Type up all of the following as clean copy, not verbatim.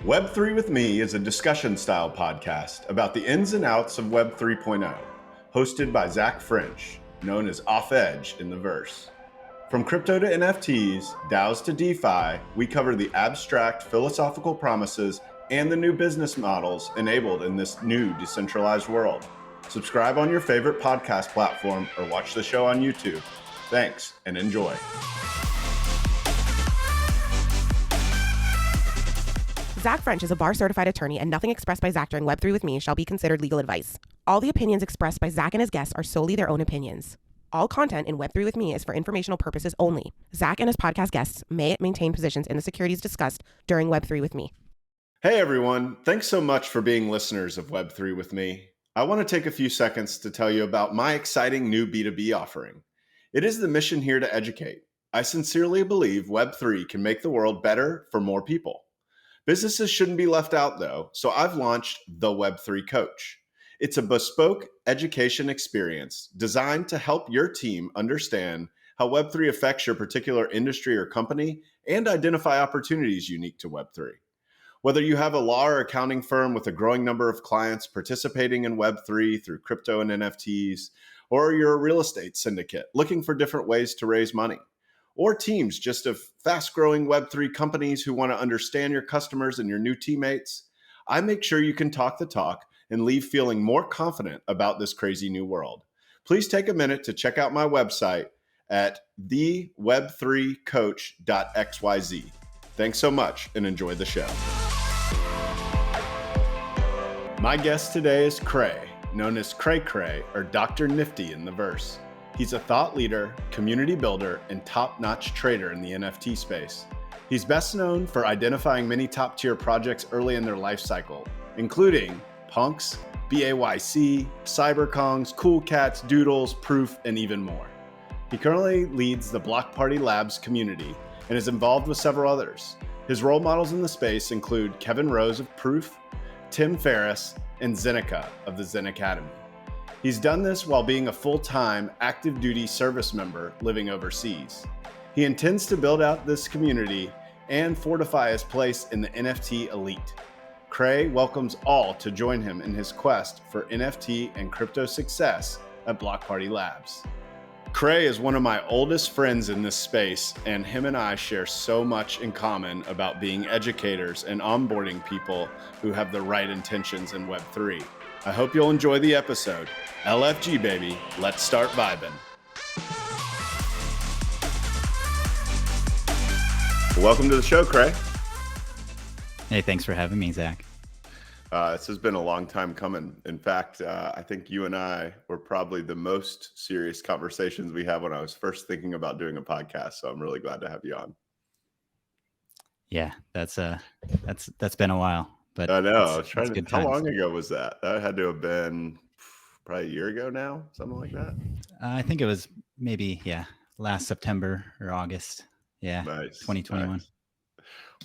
Web3 with Me is a discussion-style podcast about the ins and outs of Web 3.0, hosted by Zach French, known as Off Edge in the verse. From crypto to NFTs, DAOs to DeFi, we cover the abstract philosophical promises and the new business models enabled in this new decentralized world. Subscribe on your favorite podcast platform or watch the show on YouTube. Thanks and enjoy. Zach French is a bar-certified attorney, and nothing expressed by Zach during Web3 with Me shall be considered legal advice. All the opinions expressed by Zach and his guests are solely their own opinions. All content in Web3 with Me is for informational purposes only. Zach and his podcast guests may maintain positions in the securities discussed during Web3 with Me. Hey everyone, thanks so much for being listeners of Web3 with Me. I want to take a few seconds to tell you about my exciting new B2B offering. It is the mission here to educate. I sincerely believe Web3 can make the world better for more people. Businesses shouldn't be left out though, so I've launched the Web3 Coach. It's a bespoke education experience designed to help your team understand how Web3 affects your particular industry or company and identify opportunities unique to Web3. Whether you have a law or accounting firm with a growing number of clients participating in Web3 through crypto and NFTs, or you're a real estate syndicate looking for different ways to raise money, or teams just of fast-growing Web3 companies who want to understand your customers and your new teammates, I make sure you can talk the talk and leave feeling more confident about this crazy new world. Please take a minute to check out my website at theweb3coach.xyz. Thanks so much and enjoy the show. My guest today is Creigh, known as CrayCreigh or Dr. Nifty in the verse. He's a thought leader, community builder, and top-notch trader in the NFT space. He's best known for identifying many top-tier projects early in their life cycle, including Punks, BAYC, Cyberkongs, Cool Cats, Doodles, Proof, and even more. He currently leads the Block Party Labs community and is involved with several others. His role models in the space include Kevin Rose of Proof, Tim Ferriss, and Zeneca of the Zen Academy. He's done this while being a full-time active duty service member living overseas. He intends to build out this community and fortify his place in the NFT elite. Creigh welcomes all to join him in his quest for NFT and crypto success at Block Party Labs. Creigh is one of my oldest friends in this space, and him and I share so much in common about being educators and onboarding people who have the right intentions in Web3. I hope you'll enjoy the episode. LFG, baby. Let's start vibing. Welcome to the show, Creigh. Hey, thanks for having me, Zach. This has been a long time coming. In fact, I think you and I were probably the most serious conversations we had when I was first thinking about doing a podcast. So I'm really glad to have you on. Yeah, that's been a while. But I know. I was trying to. How long ago was that? That had to have been probably a year ago now, something like that. I think it was maybe last September or August. Yeah, nice. 2021. Nice.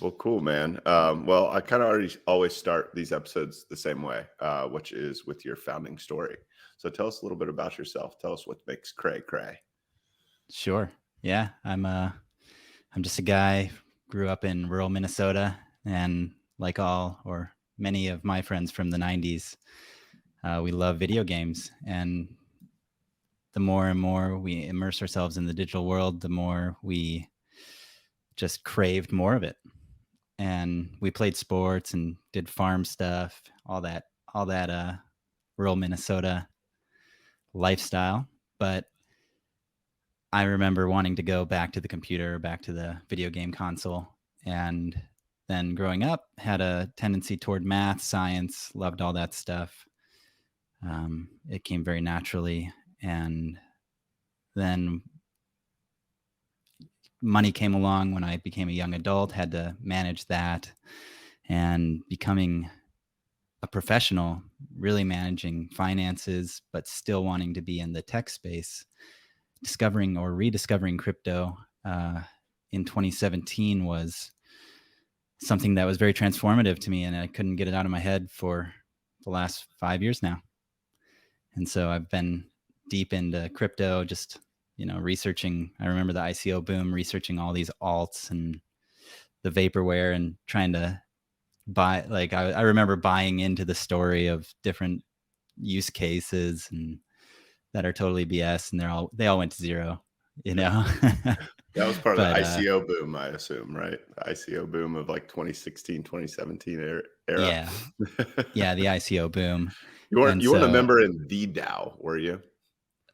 Well, cool, man. Well, I kind of always start these episodes the same way, which is with your founding story. So tell us a little bit about yourself. Tell us what makes Creigh. Sure. Yeah, I'm just a guy, grew up in rural Minnesota, and like all or many of my friends from the 90s, we love video games. And the more and more we immerse ourselves in the digital world, the more we just craved more of it. And we played sports and did farm stuff, all that rural Minnesota lifestyle. But I remember wanting to go back to the computer, back to the video game console. And then growing up, had a tendency toward math, science, loved all that stuff. It came very naturally. And then money came along when I became a young adult, had to manage that, and becoming a professional, really managing finances, but still wanting to be in the tech space, discovering or rediscovering crypto in 2017 was something that was very transformative to me, and I couldn't get it out of my head for the last 5 years now. And so I've been deep into crypto, just researching. I remember the ICO boom, researching all these alts and the vaporware and trying to I remember buying into the story of different use cases and that are totally BS, and they all went to zero, you know. That was part of the But ICO boom, I assume, right? The ICO boom of like 2016, 2017 era. yeah, the ICO boom. And You weren't a so member in the DAO, were you?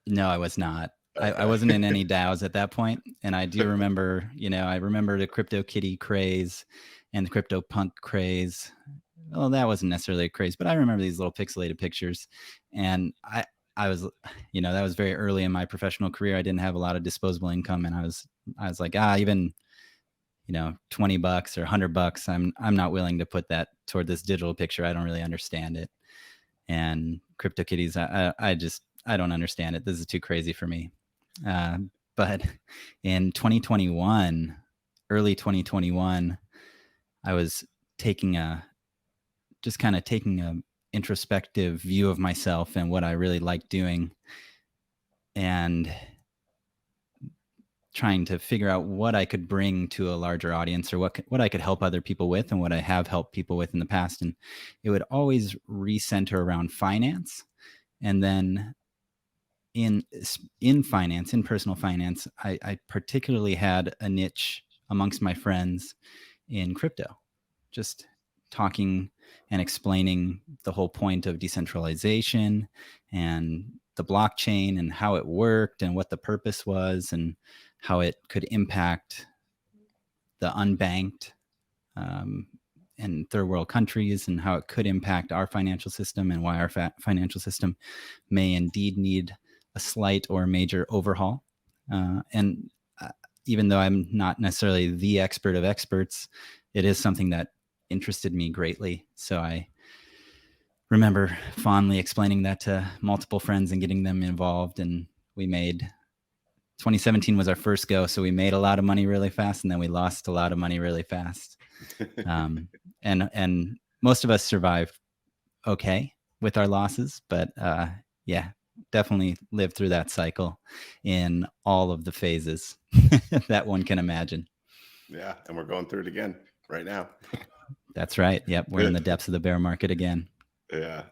no, I was not. I Okay. wasn't in any DAOs at that point. And I do remember, I remember the CryptoKitty craze and the CryptoPunk craze. Well, that wasn't necessarily a craze, but I remember these little pixelated pictures. And I was, that was very early in my professional career. I didn't have a lot of disposable income, and I was like, even, $20 or $100, I'm not willing to put that toward this digital picture. I don't really understand it. And CryptoKitties, I don't understand it. This is too crazy for me. But in 2021, early 2021, I was taking a introspective view of myself and what I really like doing, and trying to figure out what I could bring to a larger audience, or what I could help other people with, and what I have helped people with in the past. And it would always recenter around finance. And then in finance, in personal finance, I particularly had a niche amongst my friends in crypto, just talking and explaining the whole point of decentralization and the blockchain and how it worked and what the purpose was and how it could impact the unbanked in third world countries, and how it could impact our financial system, and why our financial system may indeed need a slight or major overhaul. And even though I'm not necessarily the expert of experts, it is something that interested me greatly. So I remember fondly explaining that to multiple friends and getting them involved. And 2017 was our first go. So we made a lot of money really fast, and then we lost a lot of money really fast. And most of us survived okay with our losses, but definitely lived through that cycle in all of the phases that one can imagine. Yeah, and we're going through it again right now. That's right. Yep, we're in the depths of the bear market again. Yeah,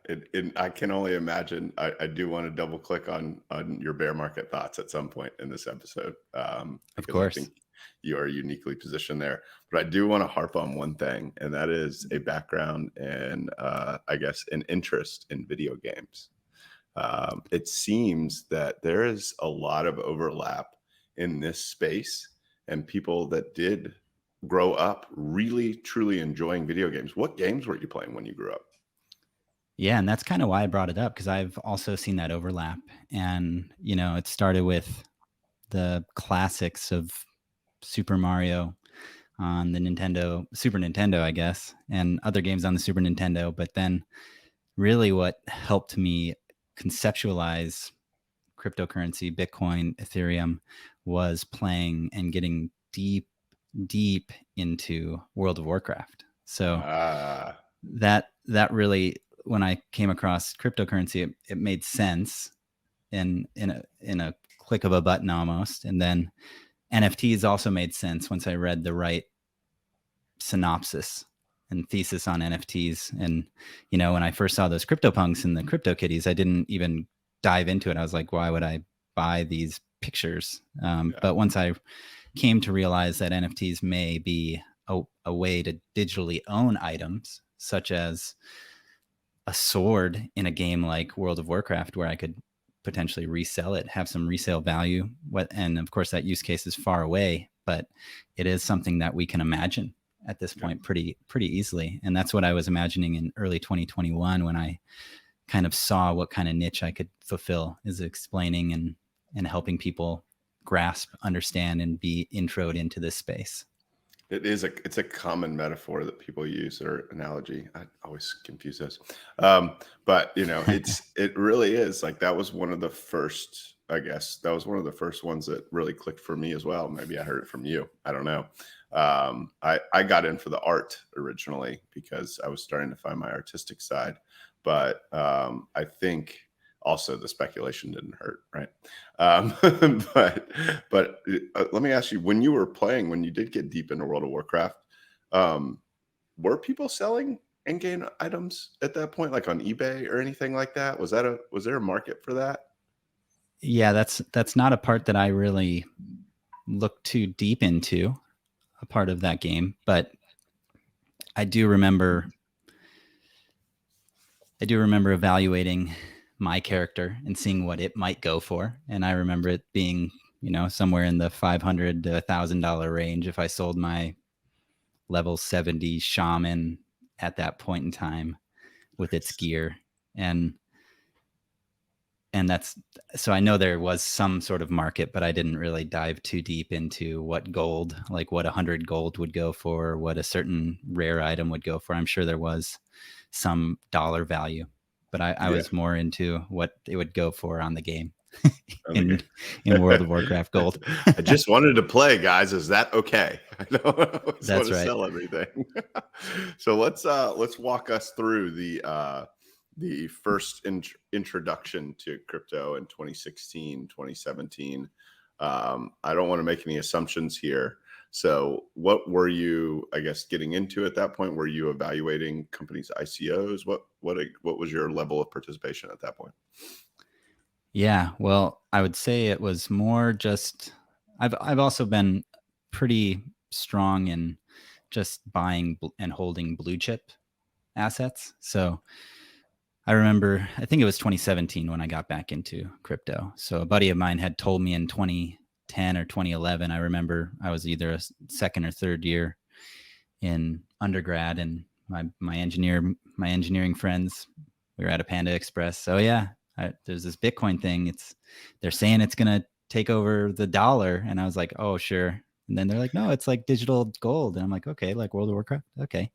I can only imagine. I do want to double click on your bear market thoughts at some point in this episode, Of because course. I think you are uniquely positioned there. But I do want to harp on one thing, and that is a background and I guess an interest in video games. It seems that there is a lot of overlap in this space, and people that did grow up really truly enjoying video games. What games were you playing when you grew up? Yeah, and that's kind of why I brought it up, because I've also seen that overlap. And, it started with the classics of Super Mario on the Super Nintendo, I guess, and other games on the Super Nintendo. But then really what helped me conceptualize cryptocurrency, Bitcoin, Ethereum, was playing and getting deep into World of Warcraft. So that really, when I came across cryptocurrency, it made sense in a click of a button almost. And then NFTs also made sense once I read the right synopsis and thesis on NFTs. And, when I first saw those CryptoPunks and the CryptoKitties, I didn't even dive into it. I was like, why would I buy these pictures? But once I came to realize that NFTs may be a way to digitally own items, such as a sword in a game like World of Warcraft, where I could potentially resell it, have some resale value. And of course, that use case is far away, but it is something that we can imagine at this point pretty easily. And that's what I was imagining in early 2021 when I kind of saw what kind of niche I could fulfill, is explaining and helping people grasp, understand, and be introed into this space. It's a common metaphor that people use, or analogy. I always confuse those. But it really is like, that was one of the first, I guess that was one of the first ones that really clicked for me as well. Maybe I heard it from you. I don't know. I got in for the art originally because I was starting to find my artistic side, but I think also the speculation didn't hurt, right? But let me ask you, when you were playing, when you did get deep into World of Warcraft, were people selling in-game items at that point, like on eBay or anything like that? Was there a market for that? Yeah, that's not a part that I really looked too deep into, a part of that game, but I do remember evaluating my character and seeing what it might go for. And I remember it being, somewhere in the $500 to $1,000 range if I sold my level 70 shaman at that point in time with its gear. And that's, so I know there was some sort of market, but I didn't really dive too deep into what gold, like what 100 gold would go for, what a certain rare item would go for. I'm sure there was some dollar value, but I was more into what it would go for on the game. in World of Warcraft gold. I just wanted to play, guys. Is that okay? I don't always want to sell everything. So let's walk us through the first introduction to crypto in 2016, 2017. I don't want to make any assumptions here. So what were you, I guess, getting into at that point? Were you evaluating companies' ICOs? What was your level of participation at that point? Yeah, well, I would say it was more just, I've also been pretty strong in just buying and holding blue chip assets. So I remember, I think it was 2017 when I got back into crypto. So a buddy of mine had told me in 2010 or 2011, I remember I was either a second or third year in undergrad, and my engineering friends, we were at a Panda Express. So yeah, there's this Bitcoin thing. They're saying it's going to take over the dollar. And I was like, oh, sure. And then they're like, no, it's like digital gold. And I'm like, okay, like World of Warcraft. Okay.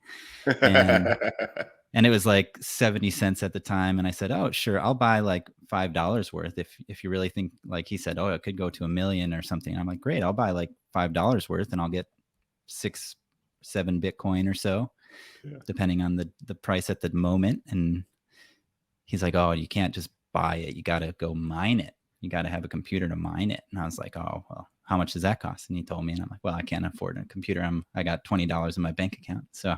And it was like 70 cents at the time. And I said, oh, sure, I'll buy like $5 worth. If you really think, like he said, oh, it could go to $1 million or something. I'm like, great, I'll buy like $5 worth and I'll get 6-7 Bitcoin or so, depending on the price at the moment. And he's like, oh, you can't just buy it. You got to go mine it. You got to have a computer to mine it. And I was like, oh, well, how much does that cost? And he told me, and I'm like, well, I can't afford a computer. I got $20 in my bank account. So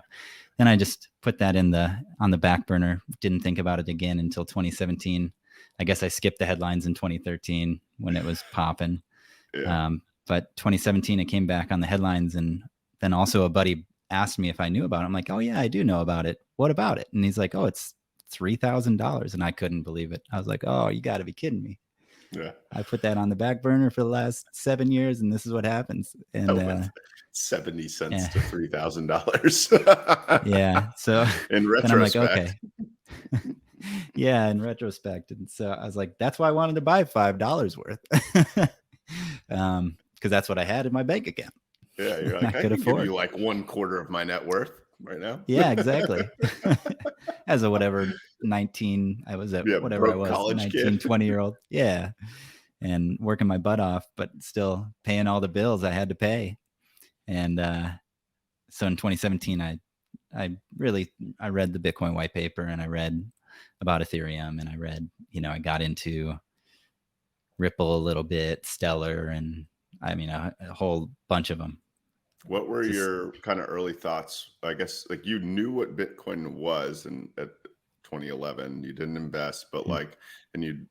then I just put that on the back burner. Didn't think about it again until 2017. I guess I skipped the headlines in 2013 when it was popping. Yeah. But 2017, it came back on the headlines. And then also a buddy asked me if I knew about it. I'm like, oh yeah, I do know about it. What about it? And he's like, oh, it's $3,000. And I couldn't believe it. I was like, oh, you got to be kidding me. Yeah. I put that on the back burner for the last 7 years, and this is what happens. And 70 cents to $3,000. Yeah. So in retrospect, I'm like, okay. Yeah, in retrospect. And so I was like, that's why I wanted to buy $5 worth. Because that's what I had in my bank account. Yeah, you're like, I could afford. Give you like 1/4 of my net worth right now. Yeah, exactly. As a whatever 19, I was at whatever I was, 19, 20-year-old. Yeah. And working my butt off, but still paying all the bills I had to pay. And so in 2017, I read the Bitcoin white paper, and I read about Ethereum, and I read, I got into Ripple a little bit, Stellar, and I mean, a whole bunch of them. What were your kind of early thoughts? I guess like you knew what Bitcoin was, and at 2011 you didn't invest, but and you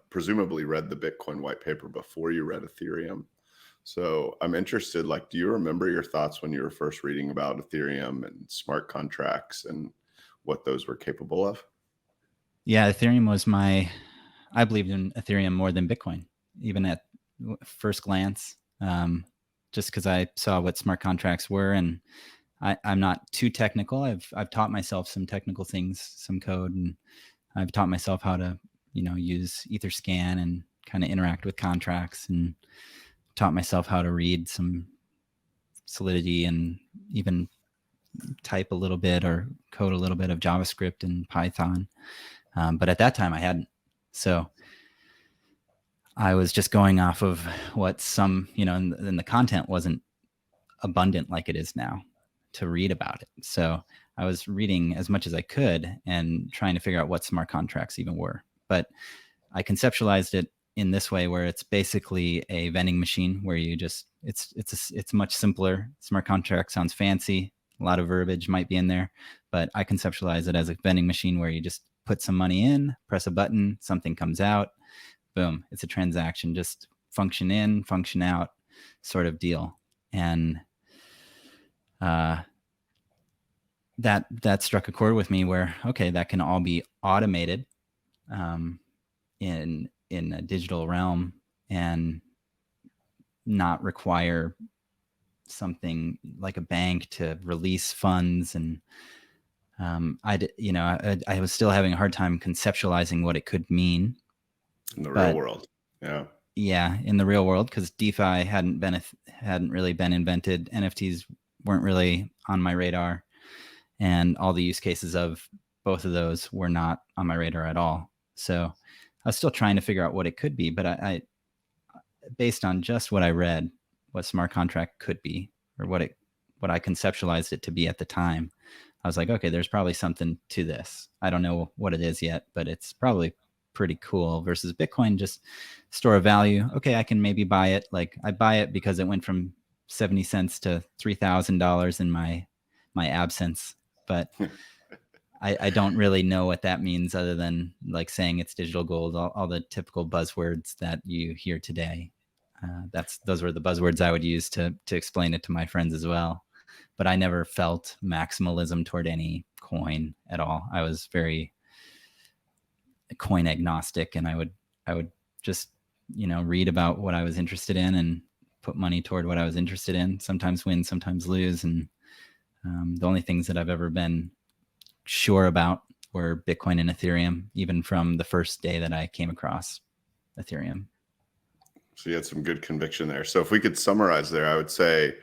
presumably read the Bitcoin white paper before you read Ethereum. So I'm interested, like, do you remember your thoughts when you were first reading about Ethereum and smart contracts and what those were capable of? Yeah, Ethereum was I believed in Ethereum more than Bitcoin, even at first glance. Just because I saw what smart contracts were, and I'm not too technical. I've taught myself some technical things, some code, and I've taught myself how to, use Etherscan and kind of interact with contracts, and taught myself how to read some Solidity and even type a little bit or code a little bit of JavaScript and Python. But at that time I hadn't. So I was just going off of what some, and the content wasn't abundant like it is now to read about it. So I was reading as much as I could and trying to figure out what smart contracts even were. But I conceptualized it in this way, where it's basically a vending machine where you just, it's much simpler. Smart contract sounds fancy. A lot of verbiage might be in there, but I conceptualize it as a vending machine where you just put some money in, press a button, something comes out, boom, it's a transaction, just function in, function out sort of deal. And that struck a chord with me where, okay, that can all be automated in a digital realm and not require something like a bank to release funds. And I was still having a hard time conceptualizing what it could mean in the real world. Yeah, in the real world, because DeFi hadn't really been invented. NFTs weren't really on my radar, and all the use cases of both of those were not on my radar at all. So I was still trying to figure out what it could be, but I based on just what I read, what smart contract could be, or what I conceptualized it to be at the time, I was like, okay, there's probably something to this. I don't know what it is yet, but it's probably pretty cool versus Bitcoin, just store of value. Okay, I can maybe buy it. Like I buy it because it went from 70 cents to $3,000 in my absence. But I don't really know what that means other than like saying it's digital gold, all the typical buzzwords that you hear today. Those were the buzzwords I would use to explain it to my friends as well. But I never felt maximalism toward any coin at all. I was very coin agnostic, and I would just, read about what I was interested in and put money toward what I was interested in, sometimes win, sometimes lose. And the only things that I've ever been sure about were Bitcoin and Ethereum, even from the first day that I came across Ethereum. So you had some good conviction there. So if we could summarize there, I would say,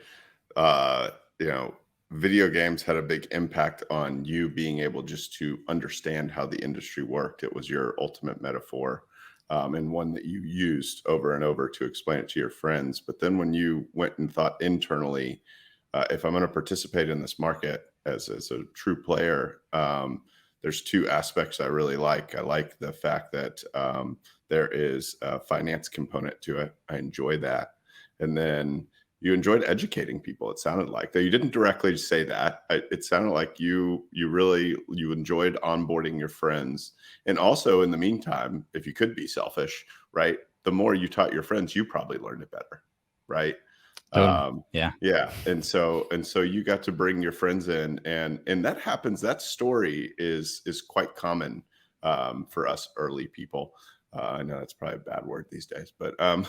video games had a big impact on you being able just to understand how the industry worked. It was your ultimate metaphor, and one that you used over and over to explain it to your friends. But then when you went and thought internally, if I'm going to participate in this market as a true player, there's two aspects I really like. I like the fact that there is a finance component to it. I enjoy that. And then you enjoyed educating people. It sounded like, though you didn't directly say that. It sounded like you enjoyed onboarding your friends. And also in the meantime, if you could be selfish, right? The more you taught your friends, you probably learned it better, right? Yeah. And so you got to bring your friends in, and that happens. That story is quite common for us early people. I know that's probably a bad word these days, but like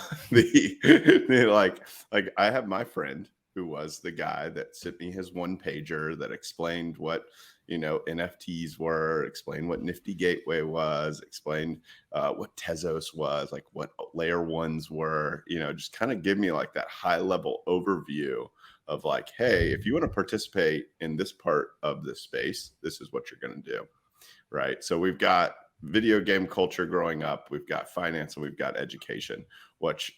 I have my friend who was the guy that sent me his one pager that explained what NFTs were, explained what Nifty Gateway was, explained what Tezos was, like what layer ones were, just kind of give me like that high level overview of like, hey, if you want to participate in this part of this space, this is what you're going to do, right? So we've got video game culture growing up, we've got finance, and we've got education, which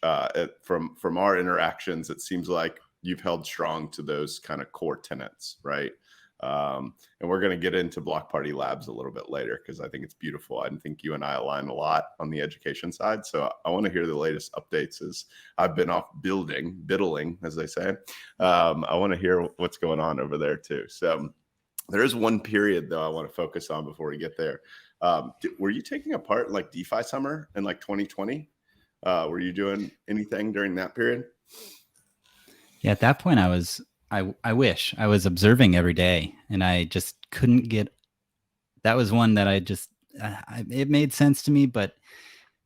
from our interactions, it seems like you've held strong to those kind of core tenets, right? And we're going to get into Block Party Labs a little bit later because I think it's beautiful. I think you and I align a lot on the education side. So I want to hear the latest updates as I've been off biddling, as they say. I want to hear what's going on over there too. So there is one period though I want to focus on before we get there. Were you taking a part in like DeFi summer in like 2020? Were you doing anything during that period? Yeah, at that point I wish I was observing every day, and I just couldn't get. That was one that it made sense to me, but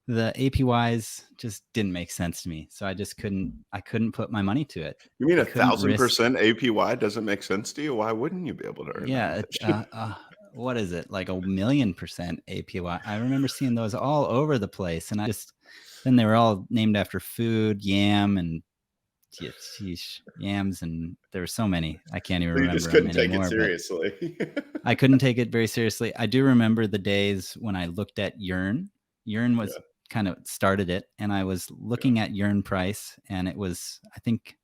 the APYs just didn't make sense to me. So I just couldn't put my money to it. You mean 1,000% APY doesn't make sense to you? Why wouldn't you be able to earn that? What is it? Like 1,000,000% APY. I remember seeing those all over the place, and then they were all named after food, yams, and there were so many. I can't even remember. You just couldn't take it seriously. I couldn't take it very seriously. I do remember the days when I looked at Yearn. Yearn was kind of started it, and I was looking at Yearn price, and it was, I think,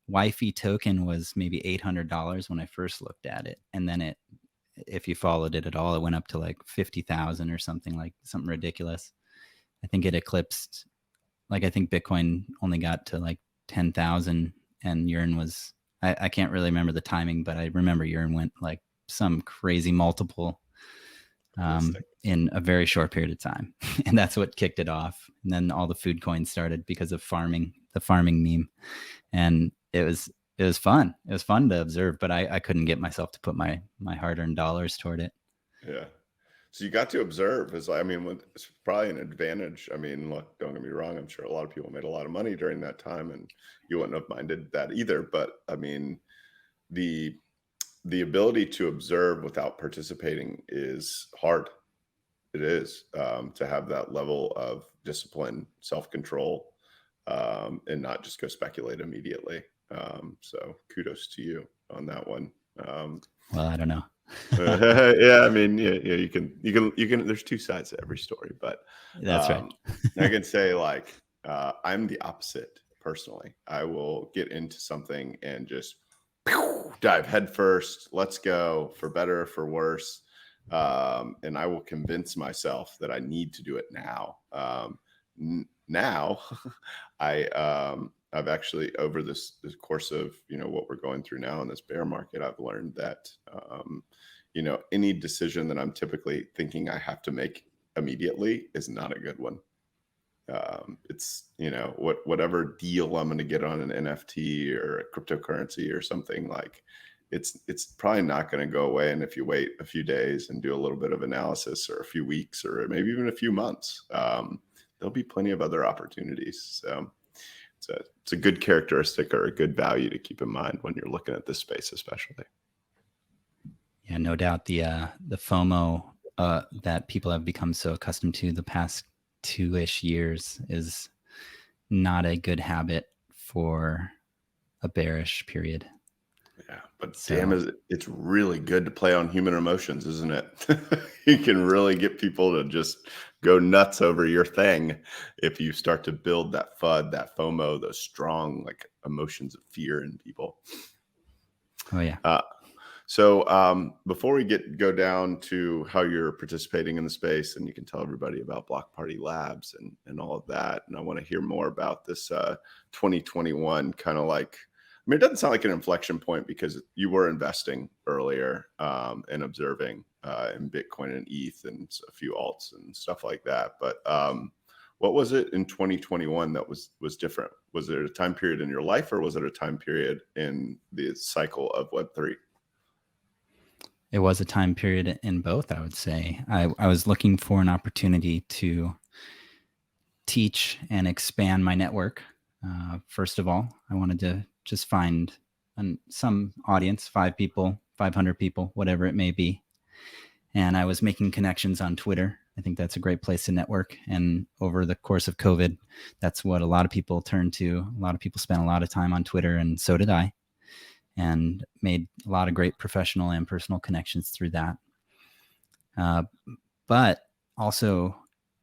Wi-Fi token was maybe $800 when I first looked at it, and then if you followed it at all, it went up to like 50,000 or something ridiculous. I think it eclipsed, like I think Bitcoin only got to like 10,000 and Yearn was I can't really remember the timing, but I remember Urine went like some crazy multiple in a very short period of time. And that's what kicked it off. And then all the food coins started because of the farming meme. And it was fun. It was fun to observe, but I couldn't get myself to put my hard-earned dollars toward it. Yeah. So you got to observe. It's probably an advantage. I mean, look, don't get me wrong. I'm sure a lot of people made a lot of money during that time, and you wouldn't have minded that either. But I mean, the ability to observe without participating is hard. It is, to have that level of discipline, self-control, and not just go speculate immediately. So kudos to you on that one. Well, I don't know. Yeah, I mean, yeah, you can. There's two sides to every story, but that's right. I can say, like, I'm the opposite personally. I will get into something and just dive head first. Let's go, for better or for worse. And I will convince myself that I need to do it now. Now, I've actually, over this course of, what we're going through now in this bear market, I've learned that, any decision that I'm typically thinking I have to make immediately is not a good one. It's, whatever deal I'm going to get on an NFT or a cryptocurrency or something, like, it's probably not going to go away. And if you wait a few days and do a little bit of analysis, or a few weeks, or maybe even a few months, there'll be plenty of other opportunities. So it's a good characteristic, or a good value to keep in mind when you're looking at this space, especially. Yeah, no doubt. The FOMO that people have become so accustomed to the past 2-ish years is not a good habit for a bearish period. Yeah, but damn, it's really good to play on human emotions, isn't it? You can really get people to just go nuts over your thing if you start to build that FUD, that FOMO, those strong, like, emotions of fear in people. Oh yeah. So before we go down to how you're participating in the space, and you can tell everybody about Block Party Labs and all of that, and I want to hear more about this 2021 kind of like, I mean, it doesn't sound like an inflection point, because you were investing earlier and observing in Bitcoin and ETH and a few alts and stuff like that. But what was it in 2021 that was different? Was it a time period in your life, or was it a time period in the cycle of Web3? It was a time period in both, I would say. I was looking for an opportunity to teach and expand my network. First of all, I wanted to just find some audience, 5 people, 500 people, whatever it may be. And I was making connections on Twitter. I think that's a great place to network. And over the course of COVID, that's what a lot of people turned to. A lot of people spent a lot of time on Twitter, and so did I, and made a lot of great professional and personal connections through that. But also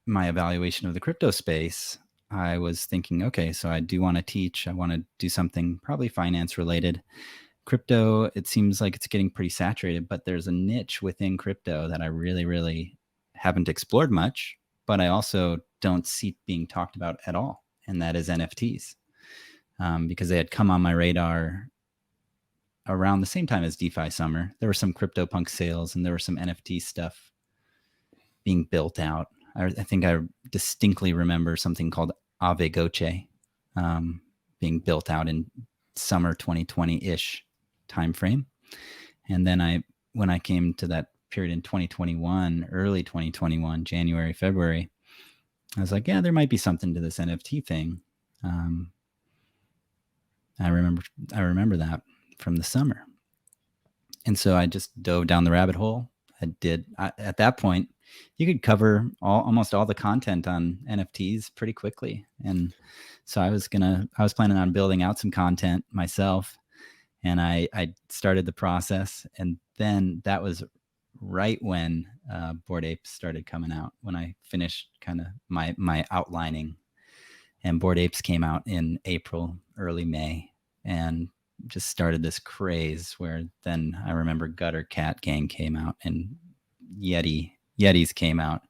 my evaluation of the crypto space, I was thinking, okay, so I do want to teach. I want to do something probably finance related. Crypto, it seems like it's getting pretty saturated, but there's a niche within crypto that I really, really haven't explored much, but I also don't see being talked about at all. And that is NFTs, because they had come on my radar around the same time as DeFi Summer. There were some CryptoPunk sales, and there were some NFT stuff being built out. I think I distinctly remember something called Ave Goche being built out in summer 2020-ish timeframe. And then when I came to that period in 2021, early 2021, January, February, I was like, yeah, there might be something to this NFT thing. I remember that from the summer. And so I just dove down the rabbit hole. At that point, you could cover almost all the content on NFTs pretty quickly. And so I was planning on building out some content myself, and I started the process. And then that was right when Bored Apes started coming out, when I finished kind of my outlining. And Bored Apes came out in April, early May, and just started this craze where then I remember Gutter Cat Gang came out, and Yetis came out,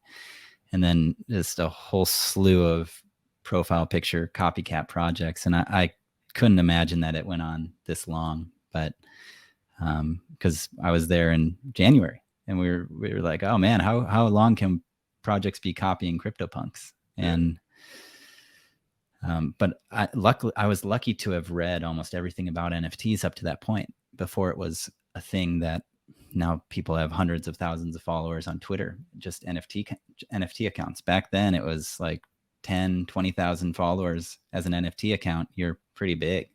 and then just a whole slew of profile picture copycat projects. And I couldn't imagine that it went on this long, but because I was there in January, and we were like, oh man, how long can projects be copying CryptoPunks? And but I was lucky to have read almost everything about NFTs up to that point before it was a thing that now people have hundreds of thousands of followers on Twitter, just NFT accounts. Back then it was like 10, 20,000 followers as an NFT account. You're pretty big.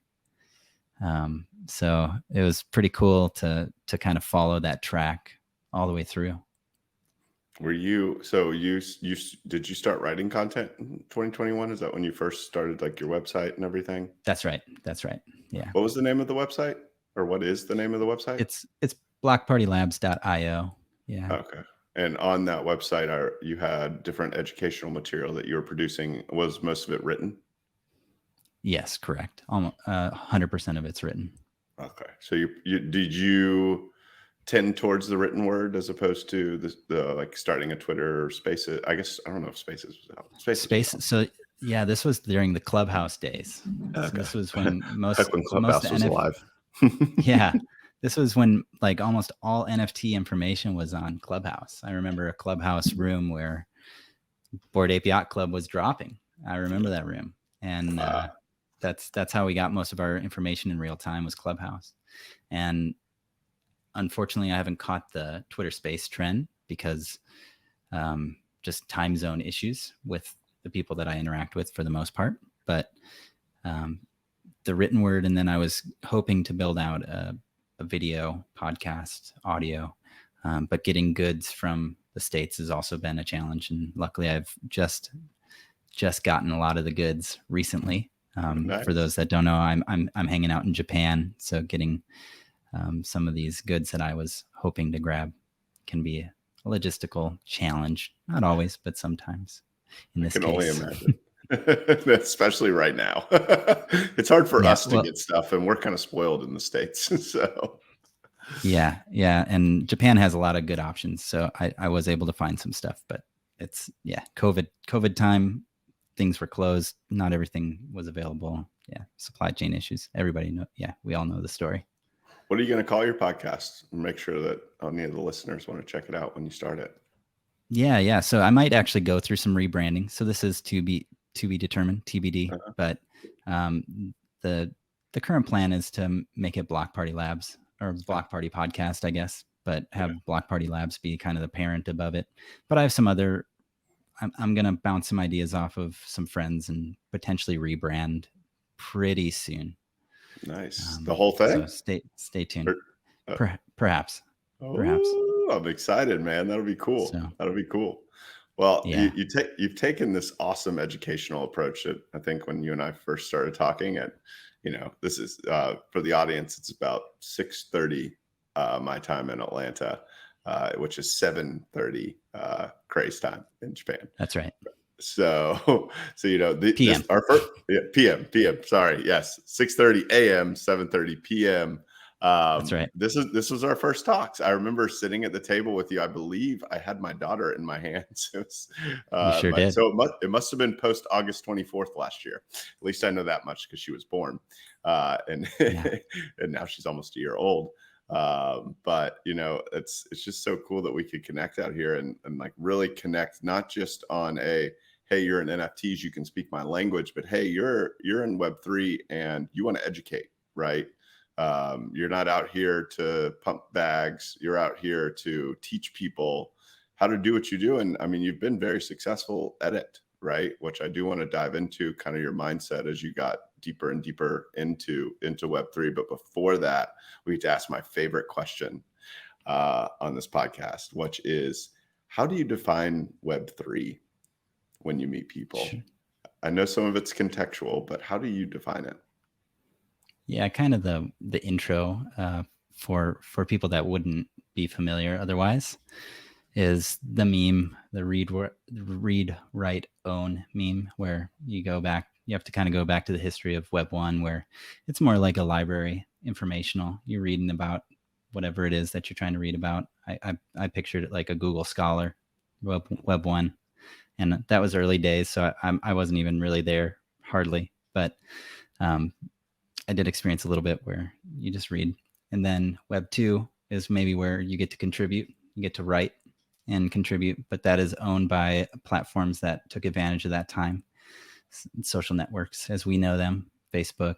So it was pretty cool to kind of follow that track all the way through. Did you start writing content in 2021? Is that when you first started like your website and everything? That's right. Yeah. What was the name of the website, or what is the name of the website? It's blockpartylabs.io. Yeah. Okay. And on that website, you had different educational material that you were producing. Was most of it written? Yes, correct. Almost 100% of it's written. Okay. So did you tend towards the written word as opposed to the like starting a Twitter or Spaces? I guess I don't know if Spaces was out. Spaces. So yeah, this was during the Clubhouse days. Okay. So this was when when Clubhouse was alive. Yeah. This was when like almost all NFT information was on Clubhouse. I remember a Clubhouse room where Bored Ape Yacht Club was dropping. I remember that room. And that's how we got most of our information in real time, was Clubhouse. And unfortunately, I haven't caught the Twitter Space trend because just time zone issues with the people that I interact with for the most part. But the written word, and then I was hoping to build out a video, podcast, audio, but getting goods from the States has also been a challenge. And luckily, I've just gotten a lot of the goods recently. Nice. For those that don't know, I'm hanging out in Japan, so getting some of these goods that I was hoping to grab can be a logistical challenge. Not always, but sometimes. In this case, I can only imagine. Especially right now. It's hard for us to get stuff, and we're kind of spoiled in the States. So yeah. And Japan has a lot of good options. So I was able to find some stuff, but it's COVID time, things were closed. Not everything was available. Yeah. Supply chain issues. Everybody know. Yeah. We all know the story. What are you going to call your podcast? Make sure that any of the listeners want to check it out when you start it. Yeah. So I might actually go through some rebranding. So this is to be determined, TBD. Uh-huh. But the current plan is to make it Block Party Labs, or Block Party Podcast, I guess, but have Block Party Labs be kind of the parent above it. But I have some other, I'm going to bounce some ideas off of some friends and potentially rebrand pretty soon. Nice. The whole thing? So stay tuned. Perhaps. I'm excited, man. That'll be cool. That'll be cool. Well, yeah. You've taken this awesome educational approach that I think when you and I first started talking, and this is for the audience, it's about 6:30 my time in Atlanta, which is 7:30 Creigh's time in Japan. That's right. So PM. Our first PM. Sorry, yes, 6:30 a.m., 7:30 p.m. That's right. This was our first talks. I remember sitting at the table with you. I believe I had my daughter in my hands. It was, you sure did. So it must have been post August 24th last year. At least I know that much because she was born, and now she's almost a year old. But it's just so cool that we could connect out here and like really connect, not just on hey, you're in NFTs, you can speak my language, but hey, you're in Web3 and you want to educate, right? You're not out here to pump bags. You're out here to teach people how to do what you do. And I mean, you've been very successful at it, right? Which I do want to dive into kind of your mindset as you got deeper and deeper into Web3. But before that, we get to ask my favorite question on this podcast, which is, how do you define Web3 when you meet people? Sure. I know some of it's contextual, but how do you define it? Yeah, kind of the intro for people that wouldn't be familiar otherwise is the meme, the read, write, own meme, where you have to kind of go back to the history of Web 1, where it's more like a library, informational. You're reading about whatever it is that you're trying to read about. I pictured it like a Google Scholar, Web 1, and that was early days, so I wasn't even really there hardly, but I did experience a little bit where you just read. And then Web 2 is maybe where you get to contribute, you get to write and contribute, but that is owned by platforms that took advantage of that time. Social networks as we know them, Facebook,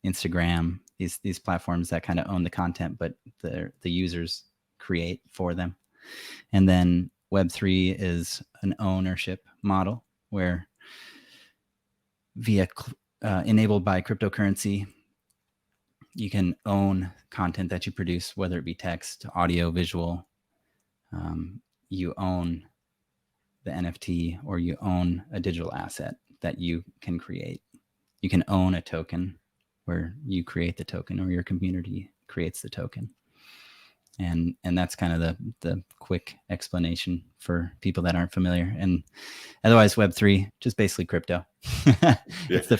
Instagram, these platforms that kind of own the content, but the users create for them. And then Web3 is an ownership model where enabled by cryptocurrency, you can own content that you produce, whether it be text, audio, visual. You own the NFT, or you own a digital asset that you can create. You can own a token where you create the token, or your community creates the token. And that's kind of the quick explanation for people that aren't familiar. And otherwise, Web3, just basically crypto. It's the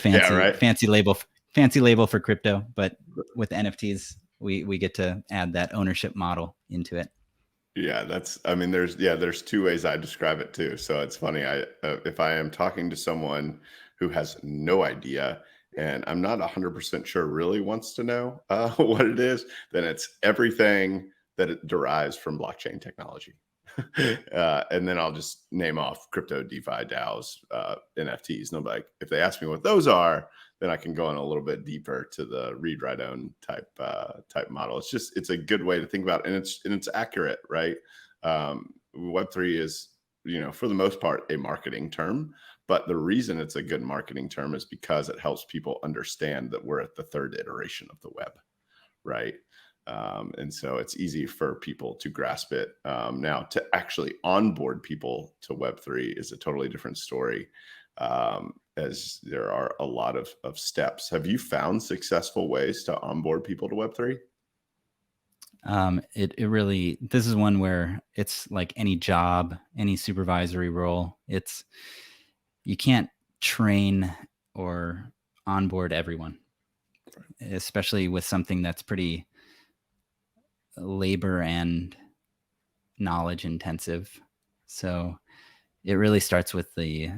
fancy label for crypto, but with NFTs, we get to add that ownership model into it. Yeah, there's two ways I describe it too. So it's funny. If I am talking to someone who has no idea, and I'm not 100% sure really wants to know what it is, then it's everything that it derives from blockchain technology. And then I'll just name off crypto, DeFi, DAOs, NFTs. And they'll be like, if they ask me what those are, then I can go in a little bit deeper to the read, write, own type model. It's a good way to think about it, and it's accurate, right? Web3 is, for the most part, a marketing term, but the reason it's a good marketing term is because it helps people understand that we're at the third iteration of the web, right? And so it's easy for people to grasp it. Now, to actually onboard people to Web3 is a totally different story, as there are a lot of steps. Have you found successful ways to onboard people to Web3? It really, this is one where it's like any job, any supervisory role. You can't train or onboard everyone, especially with something that's pretty labor and knowledge intensive. So it really starts with the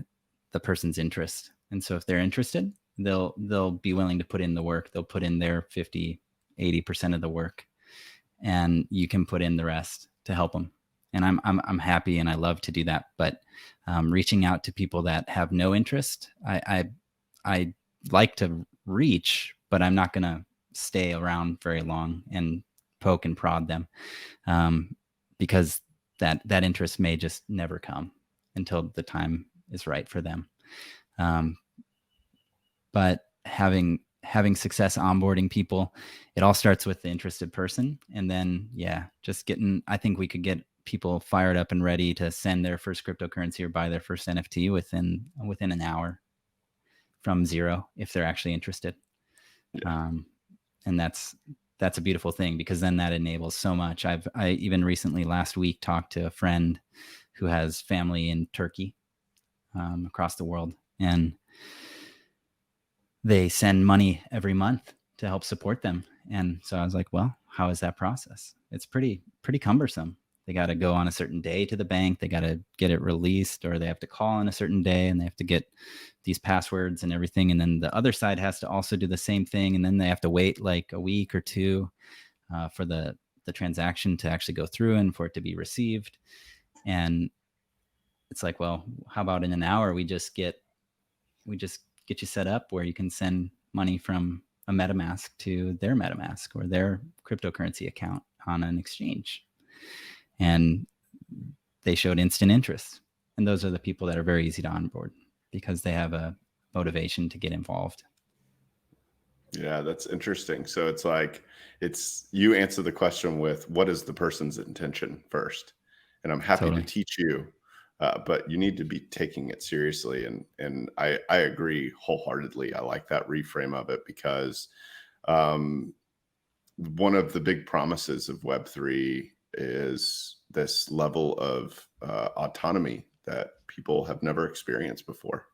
person's interest. And so if they're interested, they'll be willing to put in the work. They'll put in their 50-80% of the work, and you can put in the rest to help them. And I'm happy, and I love to do that. But reaching out to people that have no interest, I like to reach, but I'm not going to stay around very long and poke and prod them, because that interest may just never come until the time is right for them. But having success onboarding people, it all starts with the interested person. And then, I think we could get people fired up and ready to send their first cryptocurrency or buy their first NFT within an hour from zero, if they're actually interested. Yeah. And that's a beautiful thing, because then that enables so much. I even recently last week talked to a friend who has family in Turkey, across the world, and they send money every month to help support them. And so I was like, well, how is that process? It's pretty cumbersome. They got to go on a certain day to the bank. They got to get it released, or they have to call on a certain day, and they have to get these passwords and everything. And then the other side has to also do the same thing. And then they have to wait like a week or two for the transaction to actually go through and for it to be received. And it's like, well, how about in an hour, we just get you set up where you can send money from a MetaMask to their MetaMask or their cryptocurrency account on an exchange. And they showed instant interest. And those are the people that are very easy to onboard, because they have a motivation to get involved. Yeah, that's interesting. So it's like, you answer the question with, what is the person's intention first? And I'm happy to teach you, but you need to be taking it seriously. And I agree wholeheartedly. I like that reframe of it, because one of the big promises of Web3 is this level of autonomy that people have never experienced before,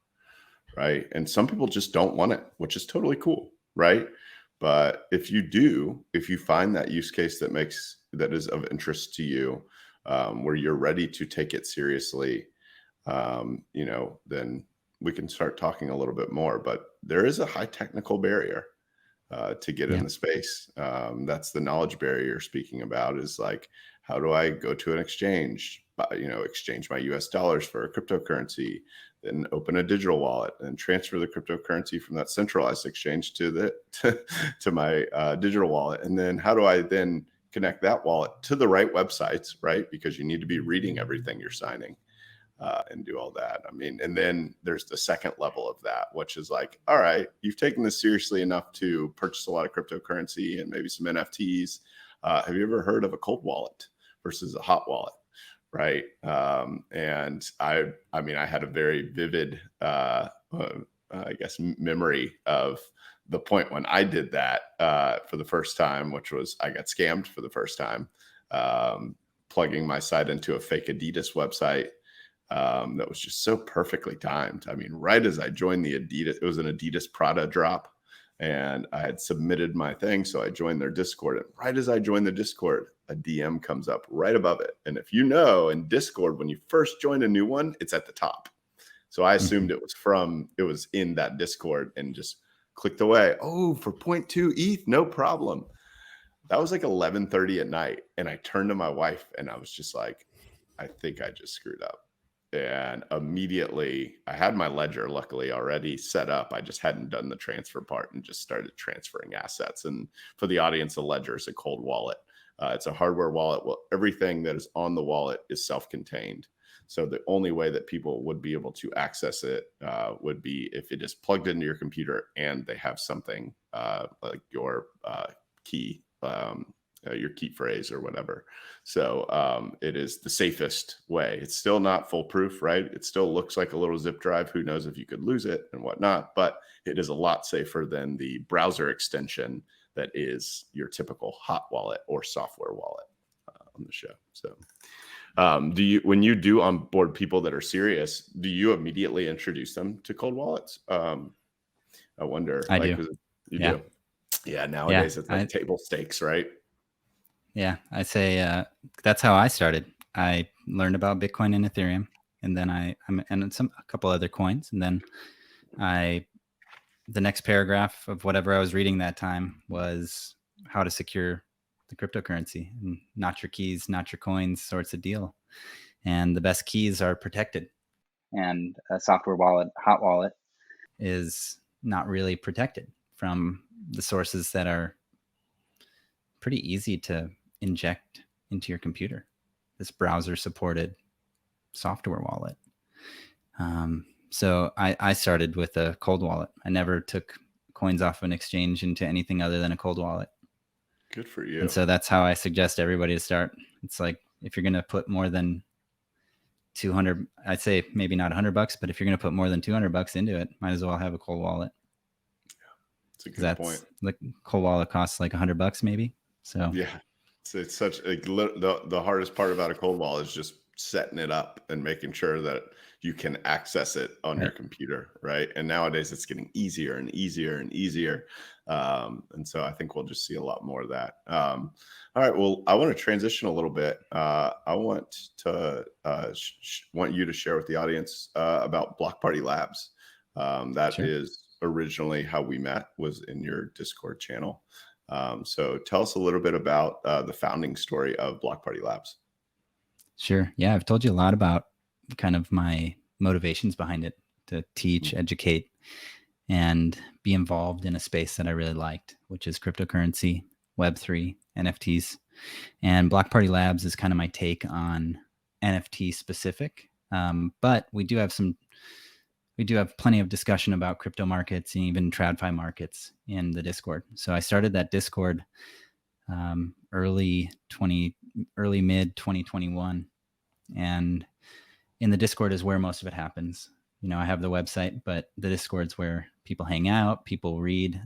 right? And some people just don't want it, which is totally cool, right? But if you find that use case that is of interest to you, where you're ready to take it seriously, then we can start talking a little bit more. But there is a high technical barrier. to get in the space. That's the knowledge barrier you're speaking about, is like, how do I go to an exchange, exchange my US dollars for a cryptocurrency, then open a digital wallet and transfer the cryptocurrency from that centralized exchange to to my digital wallet. And then how do I then connect that wallet to the right websites, right? Because you need to be reading everything you're signing. And do all that. I mean, and then there's the second level of that, which is like, all right, you've taken this seriously enough to purchase a lot of cryptocurrency and maybe some NFTs. Have you ever heard of a cold wallet versus a hot wallet? Right. And I mean, I had a very vivid, memory of the point when I did that for the first time, which was I got scammed for the first time, plugging my site into a fake Adidas website. That was just so perfectly timed. I mean, right as I joined the Adidas, it was an Adidas Prada drop, and I had submitted my thing. So I joined their Discord, and right as I joined the Discord, a DM comes up right above it. And if you know, in Discord, when you first join a new one, it's at the top. So I assumed it was in that Discord and just clicked away. Oh, for 0.2 ETH, no problem. That was like 11:30 at night. And I turned to my wife and I was just like, I think I just screwed up. And immediately I had my ledger luckily already set up. I just hadn't done the transfer part and just started transferring assets. And for the audience, a ledger is a cold wallet. It's a hardware wallet. Well, everything that is on the wallet is self-contained. So the only way that people would be able to access it would be if it is plugged into your computer and they have something like your key, your key phrase or whatever. So it is the safest way. It's still not foolproof, right? It still looks like a little zip drive. Who knows if you could lose it and whatnot, but it is a lot safer than the browser extension that is your typical hot wallet or software wallet on the show. So when you do onboard people that are serious, do you immediately introduce them to cold wallets? I wonder. I do. You do. Yeah. Nowadays it's like table stakes, right? Yeah, I say that's how I started. I learned about Bitcoin and Ethereum, and then a couple other coins, and then the next paragraph of whatever I was reading that time was how to secure the cryptocurrency, and not your keys, not your coins, sorts of deal. And the best keys are protected, and a software wallet, hot wallet, is not really protected from the sources that are pretty easy to inject into your computer. This browser supported software wallet. So I started with a cold wallet. I never took coins off of an exchange into anything other than a cold wallet. Good for you. And so that's how I suggest everybody to start. It's like, if you're going to put more than 200, I'd say maybe not $100, but if you're going to put more than $200 into it, might as well have a cold wallet. That's a good point. The cold wallet costs like $100 maybe. So yeah, it's such the hardest part about a cold wallet is just setting it up and making sure that you can access it on your computer, right? And nowadays it's getting easier and easier and easier. And so I think we'll just see a lot more of that. All right, well, I want to transition a little bit. I want you to share with the audience about Block Party Labs. That is originally how we met, was in your Discord channel. So tell us a little bit about the founding story of Block Party Labs. Sure. Yeah, I've told you a lot about kind of my motivations behind it, to teach, educate, and be involved in a space that I really liked, which is cryptocurrency, Web3, NFTs. And Block Party Labs is kind of my take on NFT specific. But we do have plenty of discussion about crypto markets and even TradFi markets in the Discord. So I started that Discord early mid 2021, and in the Discord is where most of it happens. You know, I have the website, but the Discord's where people hang out, people read,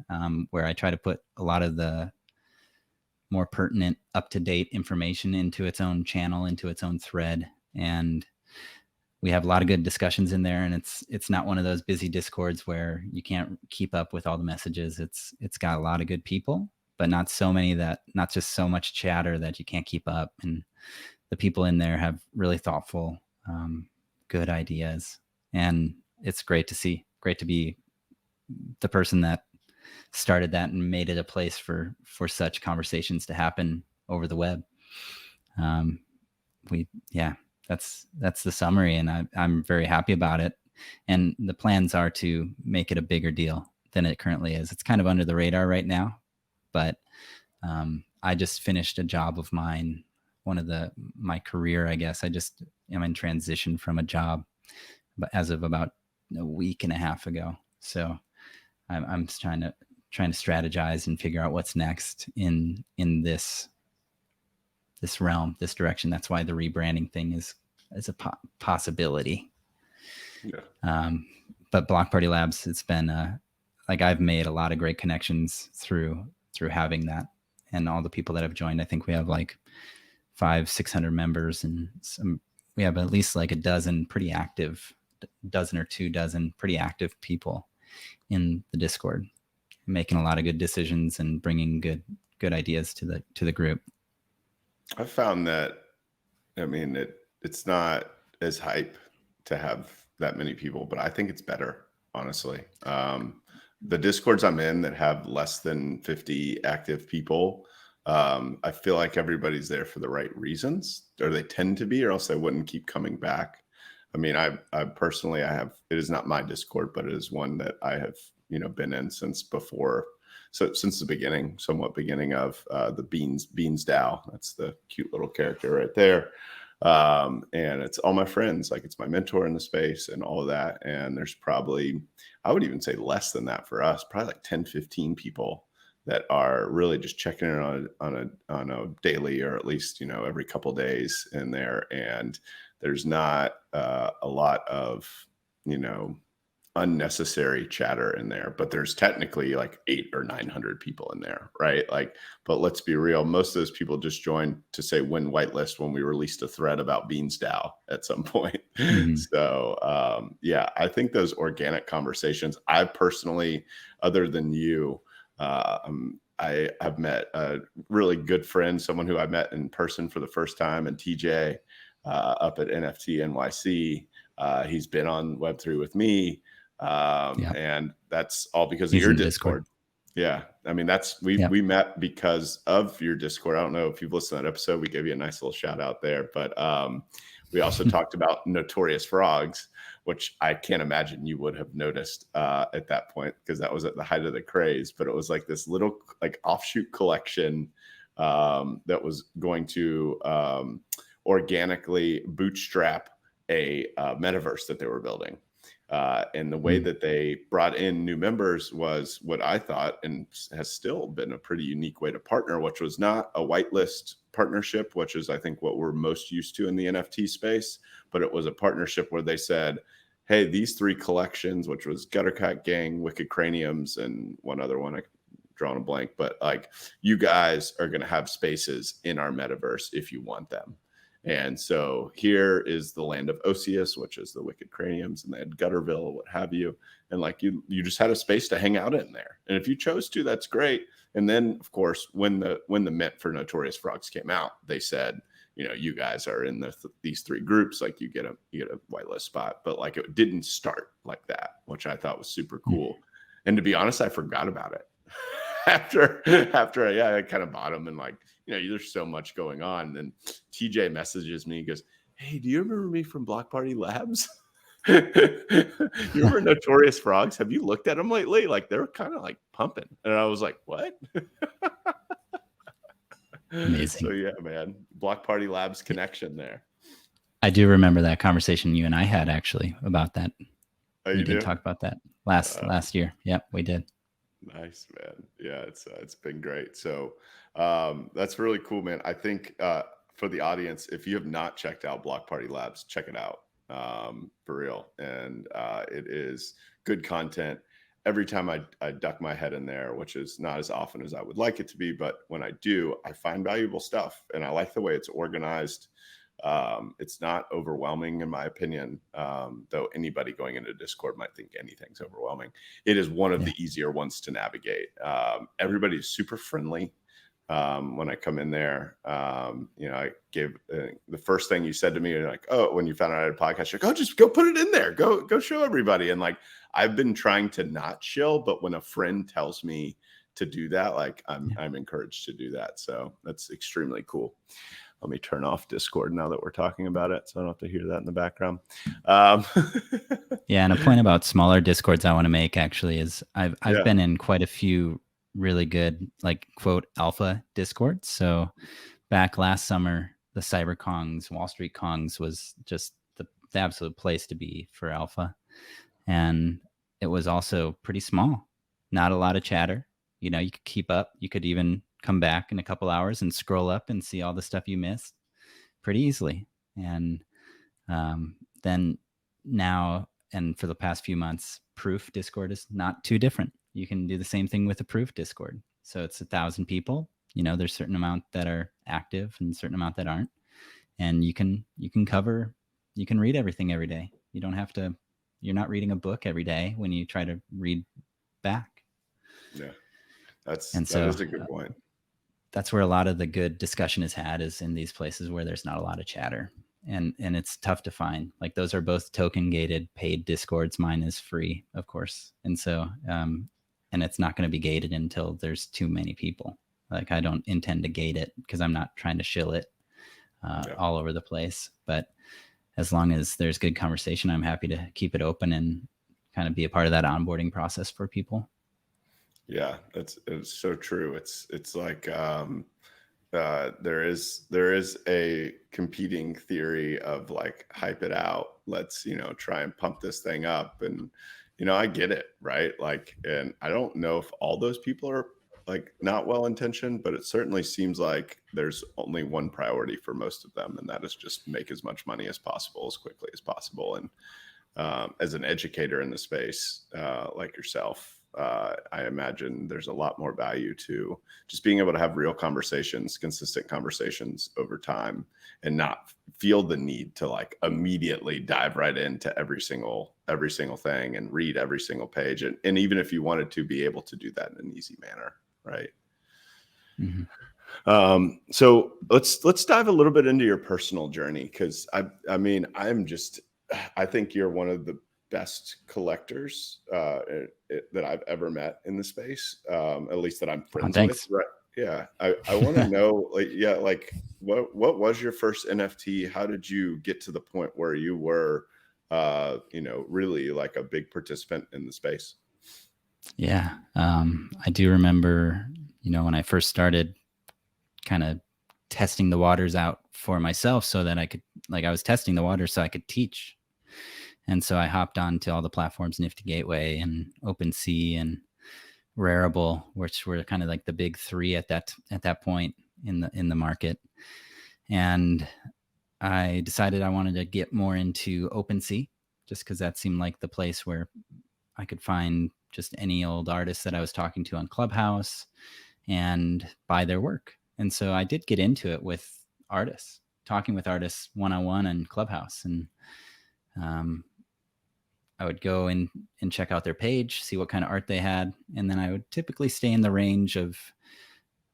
where I try to put a lot of the more pertinent, up-to-date information into its own channel, into its own thread. And we have a lot of good discussions in there, and it's not one of those busy Discords where you can't keep up with all the messages. It's got a lot of good people, but not so many not just so much chatter that you can't keep up. And the people in there have really thoughtful, good ideas, and it's great to see. Great to be the person that started that and made it a place for such conversations to happen over the web. That's the summary, and I'm very happy about it. And the plans are to make it a bigger deal than it currently is. It's kind of under the radar right now, but I just finished a job of mine, my career, I guess. I just am in transition from a job, but as of about a week and a half ago. So I'm just trying to strategize and figure out what's next in this realm, this direction. That's why the rebranding thing is a possibility. Yeah. But Block Party Labs, it's been I've made a lot of great connections through having that, and all the people that have joined. I think we have like 500-600 members, and we have at least like a dozen pretty active people in the Discord, making a lot of good decisions and bringing good ideas to the group. I found that, I mean, it's not as hype to have that many people, but I think it's better, honestly. The Discords I'm in that have less than 50 active people, I feel like everybody's there for the right reasons, or they tend to be, or else they wouldn't keep coming back. I mean, I personally, it is not my Discord, but it is one that I have, been in since before. So since the beginning of the Beans DAO. That's the cute little character right there. And it's all my friends, like it's my mentor in the space and all of that. And there's probably, I would even say less than that for us, probably like 10, 15 people that are really just checking in on a daily, or at least, every couple of days in there. And there's not a lot of, unnecessary chatter in there, but there's technically like 800 or 900 people in there, right? Like, but let's be real, most of those people just joined to say win whitelist when we released a thread about Beans DAO at some point. Mm-hmm. So yeah, I think those organic conversations, I personally, other than you, I have met a really good friend, someone who I met in person for the first time, and TJ up at NFT NYC. He's been on Web3 with me. And that's all because of your Discord. Yeah. I mean, we met because of your Discord. I don't know if you've listened to that episode. We gave you a nice little shout out there, but we also talked about notorious frogs, which I can't imagine you would have noticed at that point, because that was at the height of the craze. But it was like this little like offshoot collection that was going to organically bootstrap a metaverse that they were building. And the way that they brought in new members was what I thought, and has still been a pretty unique way to partner, which was not a whitelist partnership, which is I think what we're most used to in the NFT space, but it was a partnership where they said, hey, these 3 collections, which was Guttercat Gang, Wicked Craniums, and one other one, I drawn a blank, but like, you guys are going to have spaces in our metaverse if you want them. And so here is the land of Osius, which is the Wicked Craniums, and they had Gutterville, what have you. And like you just had a space to hang out in there. And if you chose to, that's great. And then, of course, when the mint for Notorious Frogs came out, they said, you guys are in these 3 groups, like you get a whitelist spot. But like, it didn't start like that, which I thought was super cool. And to be honest, I forgot about it after I kind of bought them, and like, there's so much going on. And then TJ messages me, he goes, hey, do you remember me from Block Party Labs? You remember Notorious Frogs? Have you looked at them lately? Like, they're kind of like pumping. And I was like, what? Amazing. So yeah, man, Block Party Labs connection there. I do remember that conversation you and I had actually about that. Oh, we did talk about that last year. Yep, we did. Nice, man. Yeah, it's been great. So that's really cool, man. I think for the audience, if you have not checked out Block Party Labs, check it out for real. And it is good content. Every time I duck my head in there, which is not as often as I would like it to be, but when I do, I find valuable stuff, and I like the way it's organized. It's not overwhelming, in my opinion, though anybody going into Discord might think anything's overwhelming. It is one of the easier ones to navigate. Everybody's super friendly. when I come in there. I gave the first thing you said to me, you're like, oh, when you found out I had a podcast, you're like, oh, just go put it in there. Go show everybody. And like, I've been trying to not chill, but when a friend tells me to do that, like I'm encouraged to do that. So that's extremely cool. Let me turn off Discord now that we're talking about it, so I don't have to hear that in the background. Yeah, and a point about smaller Discords I want to make actually is I've been in quite a few really good, like, quote, alpha Discords. So back last summer, the CyberKongs, Wall Street Kongs was just the absolute place to be for alpha. And it was also pretty small, not a lot of chatter. You could keep up. You could even come back in a couple hours and scroll up and see all the stuff you missed pretty easily. And then now, and for the past few months, Proof Discord is not too different. You can do the same thing with a Proof Discord. So it's 1,000 people. There's a certain amount that are active and a certain amount that aren't. And you can read everything every day. You're not reading a book every day when you try to read back. Yeah, that is a good point. That's where a lot of the good discussion is had, is in these places where there's not a lot of chatter. And it's tough to find. Like, those are both token gated paid Discords. Mine is free, of course. And so, and it's not going to be gated until there's too many people. Like, I don't intend to gate it because I'm not trying to shill it all over the place. But as long as there's good conversation, I'm happy to keep it open and kind of be a part of that onboarding process for people. Yeah, it's so true. It's like there is a competing theory of like, hype it out. Let's try and pump this thing up, and I get it, right? Like, and I don't know if all those people are like not well intentioned, but it certainly seems like there's only one priority for most of them, and that is just make as much money as possible as quickly as possible. And as an educator in the space, like yourself, I imagine there's a lot more value to just being able to have real conversations, consistent conversations over time, and not feel the need to like immediately dive right into every single thing and read every single page. And even if you wanted to, be able to do that in an easy manner. Right. Mm-hmm. So let's dive a little bit into your personal journey. Cause I think you're one of the best collectors that I've ever met in the space, at least that I'm friends with. Right? Yeah, I want to know, like what was your first NFT? How did you get to the point where you were, really like a big participant in the space? Yeah, I do remember, when I first started kind of testing the waters out for myself, so that I could, I was testing the waters so I could teach. And so I hopped on to all the platforms, Nifty Gateway and OpenSea and Rarible, which were kind of like the big three at that point in the market. And I decided I wanted to get more into OpenSea, just because that seemed like the place where I could find just any old artist that I was talking to on Clubhouse and buy their work. And so I did get into it with artists, talking with artists one-on-one in Clubhouse. And I would go in and check out their page, see what kind of art they had. And then I would typically stay in the range of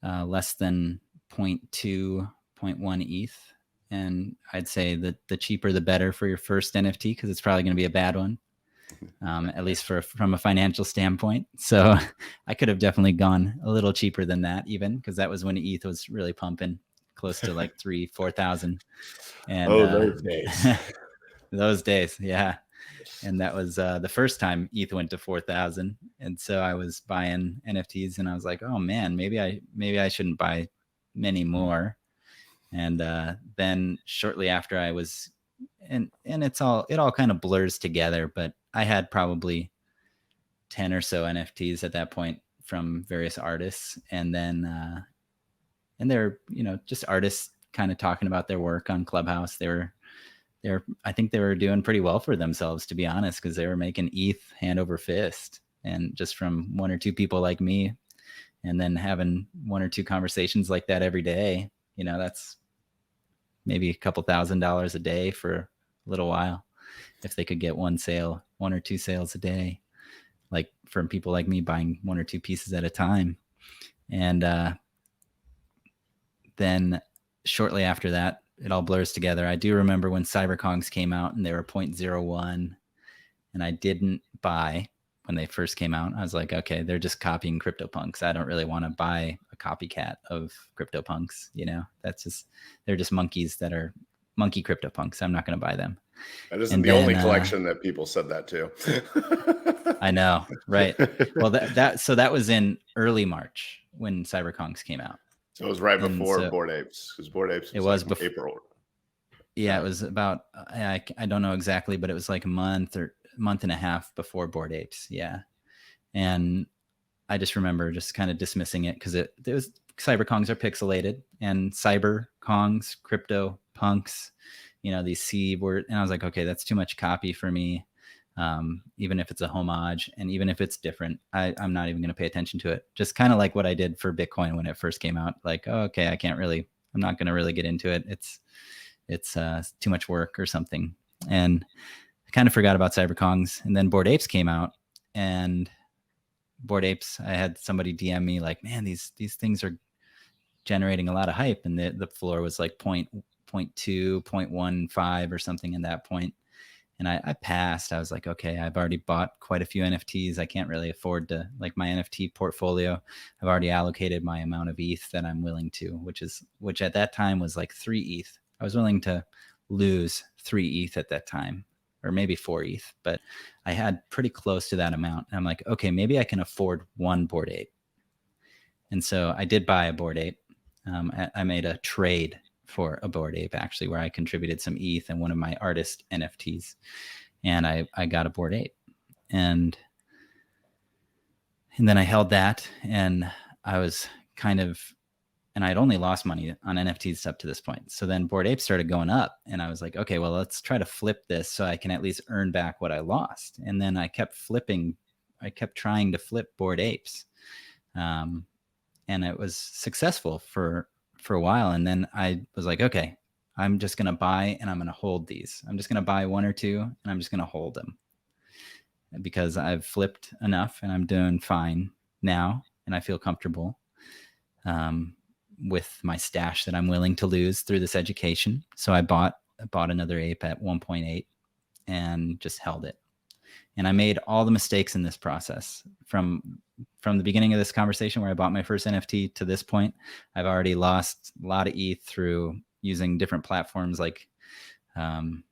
less than 0.2, 0.1 ETH. And I'd say that the cheaper, the better for your first NFT, because it's probably going to be a bad one, at least from a financial standpoint. So I could have definitely gone a little cheaper than that, even, because that was when ETH was really pumping close to like 3,000-4,000. And those days. Those days, yeah. And that was the first time ETH went to 4,000. And so I was buying NFTs, and I was like, oh man, maybe I shouldn't buy many more. And then shortly after I was, and it all kind of blurs together, but I had probably 10 or so NFTs at that point from various artists. And then, and they're, just artists kind of talking about their work on Clubhouse. I think they were doing pretty well for themselves, to be honest, because they were making ETH hand over fist, and just from one or two people like me, and then having one or two conversations like that every day, that's maybe a couple $1,000s a day for a little while, if they could get one or two sales a day, like from people like me buying one or two pieces at a time. And then shortly after that, it all blurs together. I do remember when CyberKongs came out and they were 0.01, and I didn't buy when they first came out. I was like, okay, they're just copying CryptoPunks. I don't really want to buy a copycat of CryptoPunks. They're just monkeys that are monkey CryptoPunks. I'm not going to buy them. That isn't the only collection that people said that to. I know, right? Well, so that was in early March when CyberKongs came out. So it was right before Bored Apes, because Bored Apes was before April. Yeah, it was about, I don't know exactly, but it was like a month and a half before Bored Apes. Yeah. And I just remember just kind of dismissing it because it was CyberKongs are pixelated, and CyberKongs, CryptoPunks, these C word. And I was like, okay, that's too much copy for me. Even if it's a homage and even if it's different, I'm not even going to pay attention to it. Just kind of like what I did for Bitcoin when it first came out. Like, oh, okay, I'm not going to really get into it. It's too much work or something. And I kind of forgot about CyberKongs. And then Bored Apes came out, and Bored Apes, I had somebody DM me like, man, these things are generating a lot of hype. And the floor was like 0.2, 0.15 or something in that point. And I passed. I was like, okay, I've already bought quite a few NFTs. I can't really afford to, like, my NFT portfolio. I've already allocated my amount of ETH that I'm willing to, which at that time was like 3 ETH. I was willing to lose 3 ETH at that time, or maybe 4 ETH, but I had pretty close to that amount. And I'm like, okay, maybe I can afford one Bored Ape. And so I did buy a Bored Ape. I made a trade for a Bored Ape, actually, where I contributed some ETH and one of my artist NFTs, and I got a Bored Ape, and then I held that, and I was and I'd only lost money on NFTs up to this point. So then Bored Ape started going up, and I was like, okay, well, let's try to flip this so I can at least earn back what I lost. And then I kept trying to flip Bored Apes, and it was successful for a while. And then I was like, okay, I'm just going to buy and I'm going to hold these. I'm just going to buy 1 or 2 and I'm just going to hold them because I've flipped enough and I'm doing fine now. And I feel comfortable with my stash that I'm willing to lose through this education. So I bought another ape at 1.8 and just held it. And I made all the mistakes in this process from the beginning of this conversation where I bought my first NFT to this point. I've already lost a lot of ETH through using different platforms like, like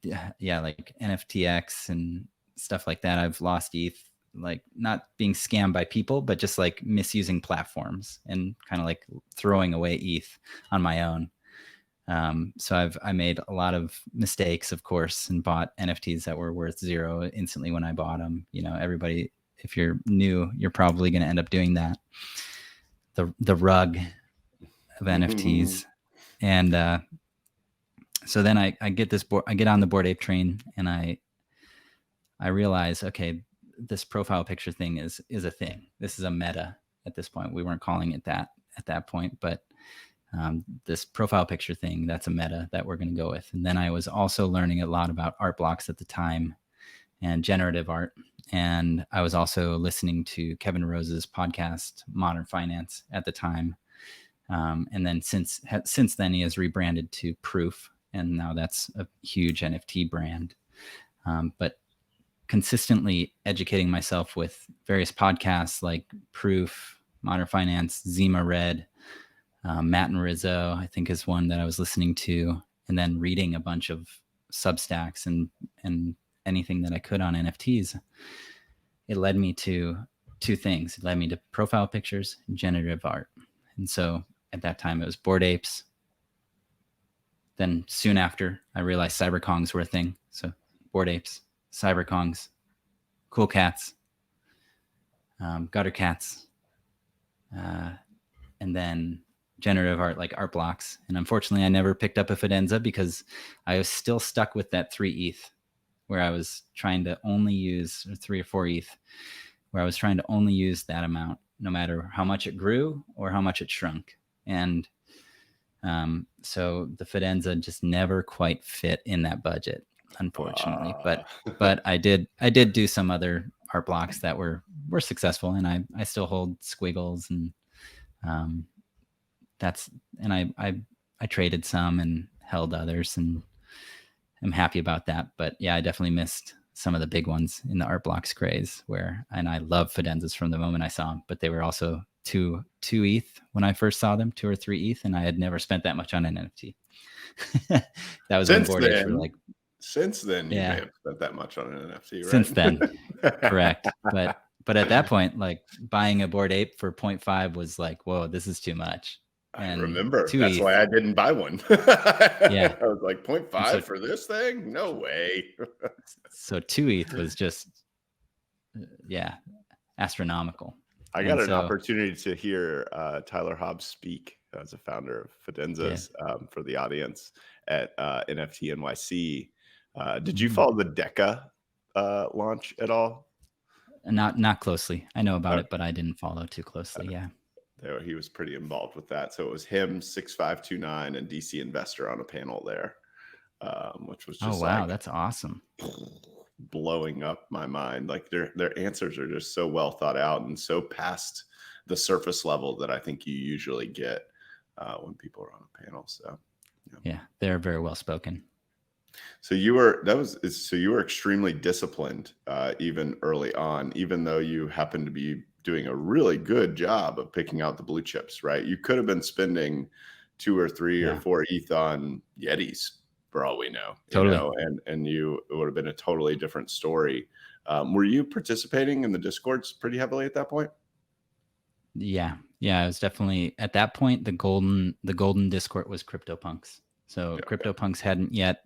NFTX and stuff like that. I've lost ETH, like not being scammed by people, but just like misusing platforms and kind of like throwing away ETH on my own. So I made a lot of mistakes, of course, and bought NFTs that were worth 0 instantly when I bought them. Everybody, if you're new, you're probably going to end up doing that. The rug of NFTs. And so then I get on the Bored Ape train, and I realize, okay, this profile picture thing is a thing. This is a meta at this point. We weren't calling it that at that point, but this profile picture thing, that's a meta that we're going to go with. And then I was also learning a lot about art blocks at the time and generative art. And I was also listening to Kevin Rose's podcast, Modern Finance, at the time. And then since then, he has rebranded to Proof, and now that's a huge NFT brand. But consistently educating myself with various podcasts like Proof, Modern Finance, Zima Red, Matt and Rizzo, I think, is one that I was listening to, and then reading a bunch of substacks and anything that I could on NFTs. It led me to 2 things. It led me to profile pictures and generative art. And so at that time it was Bored Apes. Then soon after, I realized CyberKongs were a thing. So Bored Apes, CyberKongs, cool cats, gutter cats, and then generative art like art blocks. And unfortunately, I never picked up a Fidenza because I was still stuck with that 3 ETH where I was trying to only use, or 3 or 4 ETH, where I was trying to only use that amount, no matter how much it grew or how much it shrunk. And so the Fidenza just never quite fit in that budget, unfortunately. But I did do some other art blocks that were successful, and I still hold squiggles and and I traded some and held others, and I'm happy about that. But yeah, I definitely missed some of the big ones in the art blocks craze and I love Fidenzas from the moment I saw them, but they were also two ETH when I first saw them, 2 or 3 ETH, and I had never spent that much on an NFT. That was when Bored Apes were like. Since then, you may have spent that much on an NFT, right? Since then, correct. But at that point, like buying a Bored Ape for 0.5 was like, whoa, this is too much. And I remember that's why I didn't buy one. Yeah, I was like 0.5 for this thing? No way. So 2 ETH was just, astronomical. I got an opportunity to hear Tyler Hobbs speak as a founder of Fidenzas for the audience at NFT NYC. Did you follow the DECA launch at all? Not closely. I know about it, but I didn't follow too closely. Yeah. He was pretty involved with that. So it was him, 6529, and DC Investor on a panel there, which was just that's awesome. Blowing up my mind. Like their answers are just so well thought out and so past the surface level that I think you usually get when people are on a panel. So yeah, they're very well spoken. So you were extremely disciplined even early on, even though you happened to be doing a really good job of picking out the blue chips, right? You could have been spending 2 or 3 or 4 ETH on Yetis for all we know, totally. And it would have been a totally different story. Were you participating in the Discords pretty heavily at that point? Yeah. I was definitely at that point. The golden Discord was CryptoPunks. So CryptoPunks hadn't yet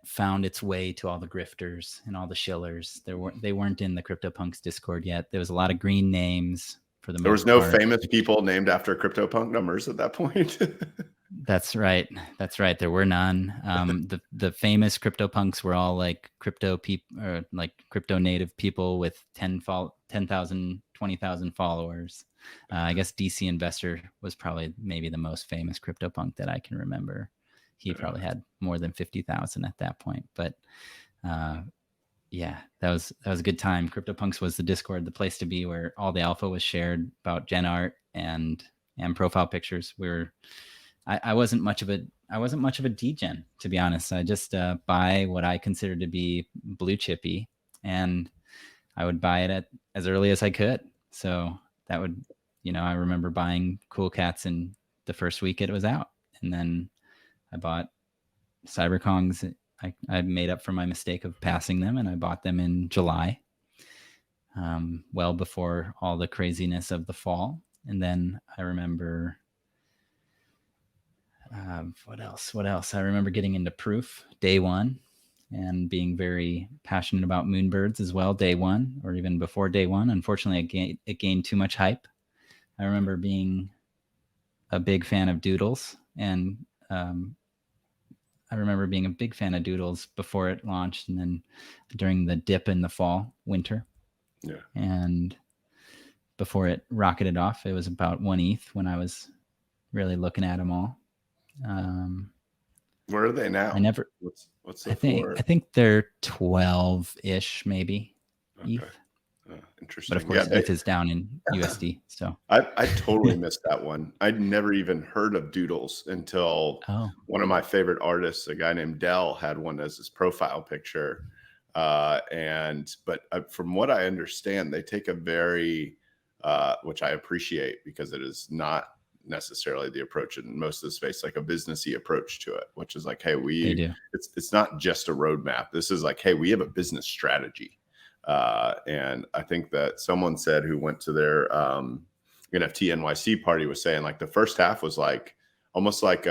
found its way to all the grifters and all the shillers. They weren't in the CryptoPunks Discord yet. There was a lot of green names for the most part. There was no famous people named after CryptoPunk numbers at that point. That's right. There were none. The famous CryptoPunks were all like crypto people, or like crypto native people with 10,000, 20,000 followers. I guess DC Investor was probably maybe the most famous CryptoPunk that I can remember. He probably had more than 50,000 at that point. But that was a good time. CryptoPunks was the Discord, the place to be, where all the alpha was shared about gen art and profile pictures. I wasn't much of a degen, to be honest. I just buy what I consider to be blue chippy, and I would buy it as early as I could. So that would, I remember buying Cool Cats in the first week it was out, and then I bought CyberKongs. I made up for my mistake of passing them, and I bought them in July, well before all the craziness of the fall. And then I remember, what else? I remember getting into Proof day one and being very passionate about Moonbirds as well, day one, or even before day one. Unfortunately, it gained too much hype. I remember being a big fan of Doodles, and I remember being a big fan of Doodles before it launched, and then during the dip in the winter. Yeah. And before it rocketed off, it was about 1 ETH when I was really looking at them all. Where are they now? I never. What's the floor? I think they're 12-ish, maybe. Okay. ETH. Interesting. But of course, ETH is down in USD. So I totally missed that one. I'd never even heard of Doodles until one of my favorite artists, a guy named Dell, had one as his profile picture. But from what I understand, they take a very, which I appreciate, because it is not necessarily the approach in most of the space, like a businessy approach to it, which is like, hey, it's not just a roadmap. This is like, hey, we have a business strategy. And I think that someone said who went to their NFT NYC party was saying, like, the first half was like almost like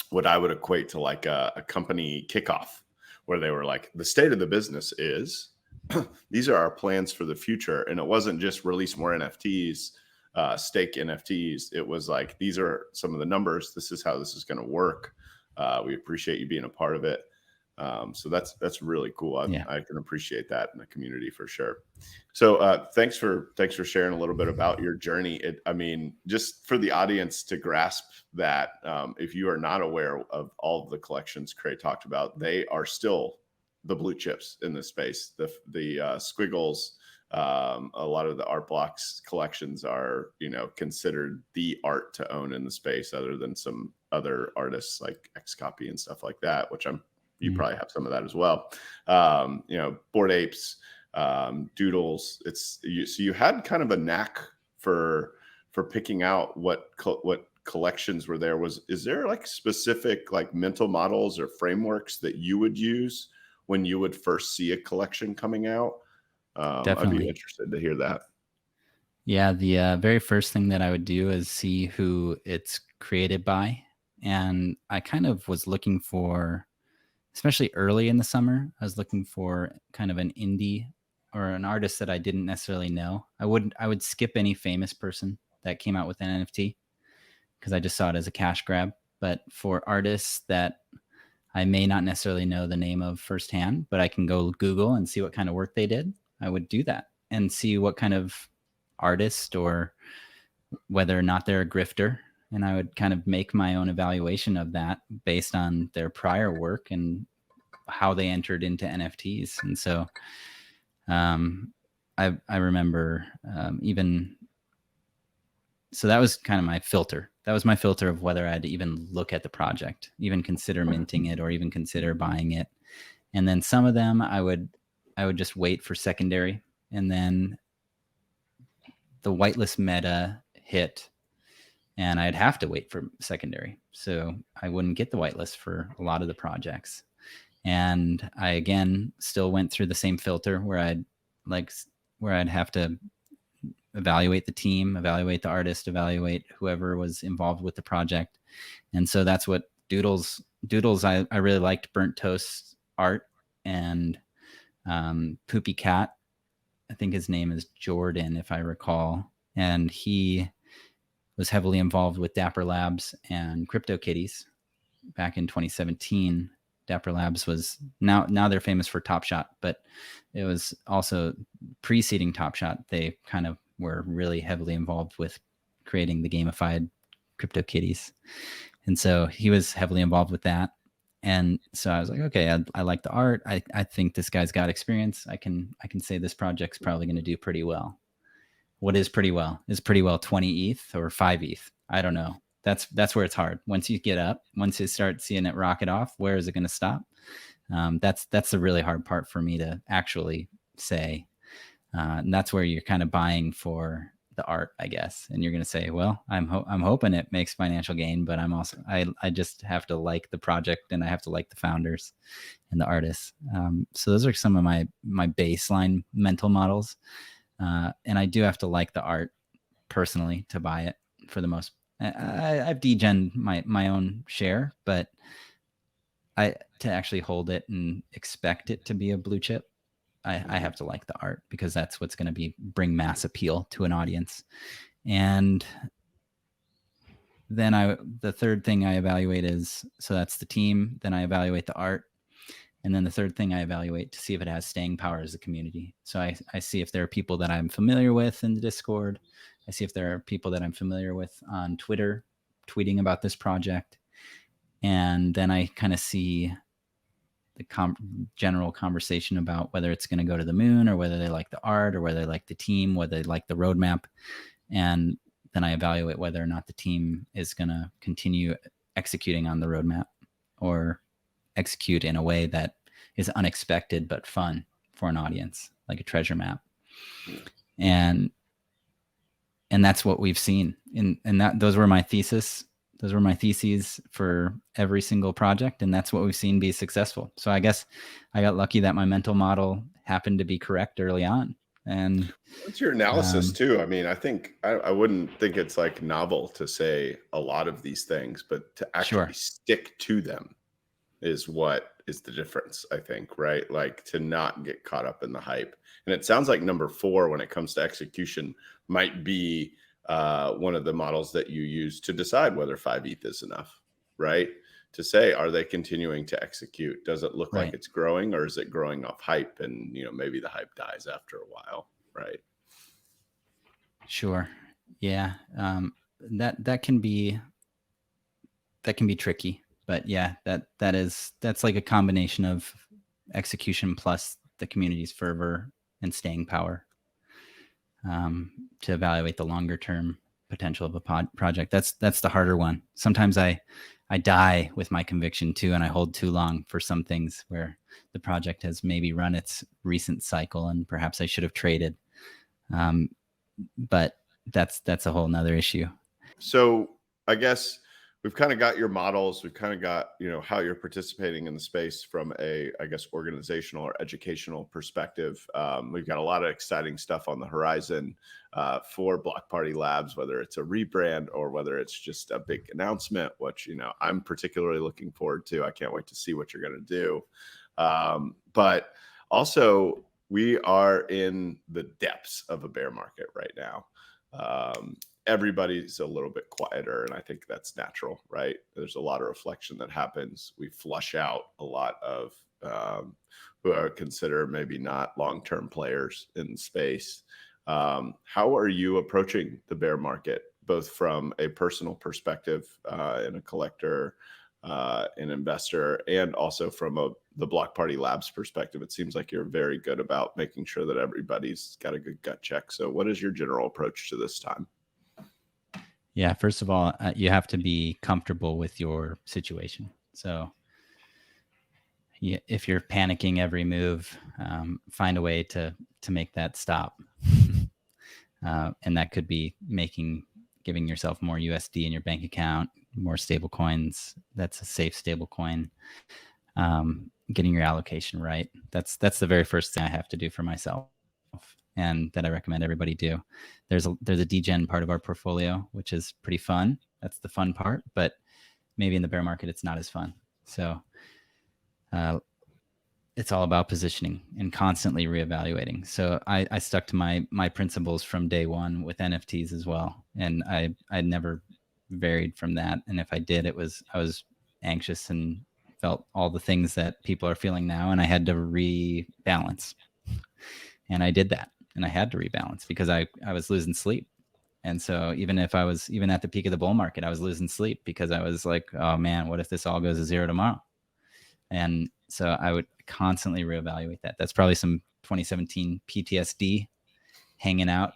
what I would equate to like a company kickoff, where they were like, the state of the business is these are our plans for the future. And it wasn't just release more NFTs, stake NFTs. It was like, these are some of the numbers. This is how this is going to work. We appreciate you being a part of it. So that's really cool. I can appreciate that in the community for sure. So thanks for sharing a little bit about your journey. Just for the audience to grasp that, if you are not aware of all of the collections Creigh talked about, they are still the blue chips in this space. The squiggles A lot of the art blocks collections are, considered the art to own in the space, other than some other artists like Xcopy and stuff like that, which you probably have some of that as well. Bored Apes, doodles. So you had kind of a knack for picking out what collections were there. Is there like specific like mental models or frameworks that you would use when you would first see a collection coming out? Definitely. I'd be interested to hear that. Yeah, the very first thing that I would do is see who it's created by. And I kind of was looking for, especially early in the summer, I was looking for kind of an indie or an artist that I didn't necessarily know. I would skip any famous person that came out with an NFT because I just saw it as a cash grab. But for artists that I may not necessarily know the name of firsthand, but I can go Google and see what kind of work they did, I would do that and see what kind of artist or whether or not they're a grifter. And I would kind of make my own evaluation of that based on their prior work and how they entered into NFTs. And so I remember so that was kind of my filter. That was my filter of whether I'd even look at the project, even consider minting it, or even consider buying it. And then some of them I would just wait for secondary. And then the whitelist meta hit and I'd have to wait for secondary. So I wouldn't get the whitelist for a lot of the projects. And I, again, still went through the same filter where I'd have to evaluate the team, evaluate the artist, evaluate whoever was involved with the project. And so that's what Doodles, I really liked Burnt Toast art, and Poopy Cat, I think his name is Jordan, if I recall. And he was heavily involved with Dapper Labs and CryptoKitties back in 2017. Dapper Labs was now they're famous for Top Shot, but it was also preceding Top Shot. They kind of were really heavily involved with creating the gamified CryptoKitties. And so he was heavily involved with that. And so I was like, okay, I like the art. I think this guy's got experience. I can say this project's probably going to do pretty well. What is pretty well? Is pretty well 20 ETH or 5 ETH? I don't know. That's where it's hard. Once you start seeing it rocket off, where is it going to stop? That's the really hard part for me to actually say. And that's where you're kind of buying for the art, I guess. And you're going to say, well, I'm hoping it makes financial gain, but I just have to like the project, and I have to like the founders and the artists. So those are some of my baseline mental models. And I do have to like the art personally to buy it for the most. I've degened my own share, but to actually hold it and expect it to be a blue chip, I have to like the art, because that's what's going to bring mass appeal to an audience. And then the third thing I evaluate so that's the team. Then I evaluate the art. And then the third thing I evaluate to see if it has staying power as a community. So I see if there are people that I'm familiar with in the Discord. I see if there are people that I'm familiar with on Twitter tweeting about this project. And then I kind of see the general conversation about whether it's going to go to the moon, or whether they like the art, or whether they like the team, whether they like the roadmap. And then I evaluate whether or not the team is going to continue executing on the roadmap, or execute in a way that is unexpected but fun for an audience, like a treasure map. And that's what we've seen. And those were my theses for every single project, and that's what we've seen be successful. So I guess I got lucky that my mental model happened to be correct early on. And what's your analysis too? I mean, I think I wouldn't think it's like novel to say a lot of these things, but to actually stick to them is what is the difference, I think, right? Like, to not get caught up in the hype. And it sounds like number 4, when it comes to execution, might be one of the models that you use to decide whether 5 ETH is enough, right? To say, are they continuing to execute? Does it look like it's growing, or is it growing off hype? And, maybe the hype dies after a while, right? Sure. Yeah. That can be tricky. But yeah, that's like a combination of execution plus the community's fervor and staying power. to evaluate the longer term potential of a project. That's the harder one. Sometimes I die with my conviction too, and I hold too long for some things where the project has maybe run its recent cycle and perhaps I should have traded. But that's a whole nother issue. So I guess we've kind of got your models. We've kind of got, how you're participating in the space from a, I guess, organizational or educational perspective. We've got a lot of exciting stuff on the horizon for Block Party Labs, whether it's a rebrand or whether it's just a big announcement, which, I'm particularly looking forward to. I can't wait to see what you're going to do. But also, we are in the depths of a bear market right now. Everybody's a little bit quieter, and I think that's natural, right? There's a lot of reflection that happens. We flush out a lot of who I would consider maybe not long-term players in the space. How are you approaching the bear market, both from a personal perspective and a collector, an investor, and also from the Block Party Labs perspective? It seems like you're very good about making sure that everybody's got a good gut check. So what is your general approach to this time? Yeah, first of all, you have to be comfortable with your situation. So if you're panicking every move, find a way to make that stop. And that could be giving yourself more USD in your bank account, more stable coins. That's a safe stable coin. Getting your allocation right. That's the very first thing I have to do for myself, and that I recommend everybody do. There's a degen part of our portfolio, which is pretty fun. That's the fun part, but maybe in the bear market, it's not as fun. So it's all about positioning and constantly reevaluating. So I stuck to my principles from day one with NFTs as well. And I never varied from that. And if I did, I was anxious and felt all the things that people are feeling now. And I had to rebalance. And I did that. And I had to rebalance because I was losing sleep. And so even at the peak of the bull market, I was losing sleep because I was like, oh man, what if this all goes to zero tomorrow? And so I would constantly reevaluate that. That's probably some 2017 PTSD hanging out,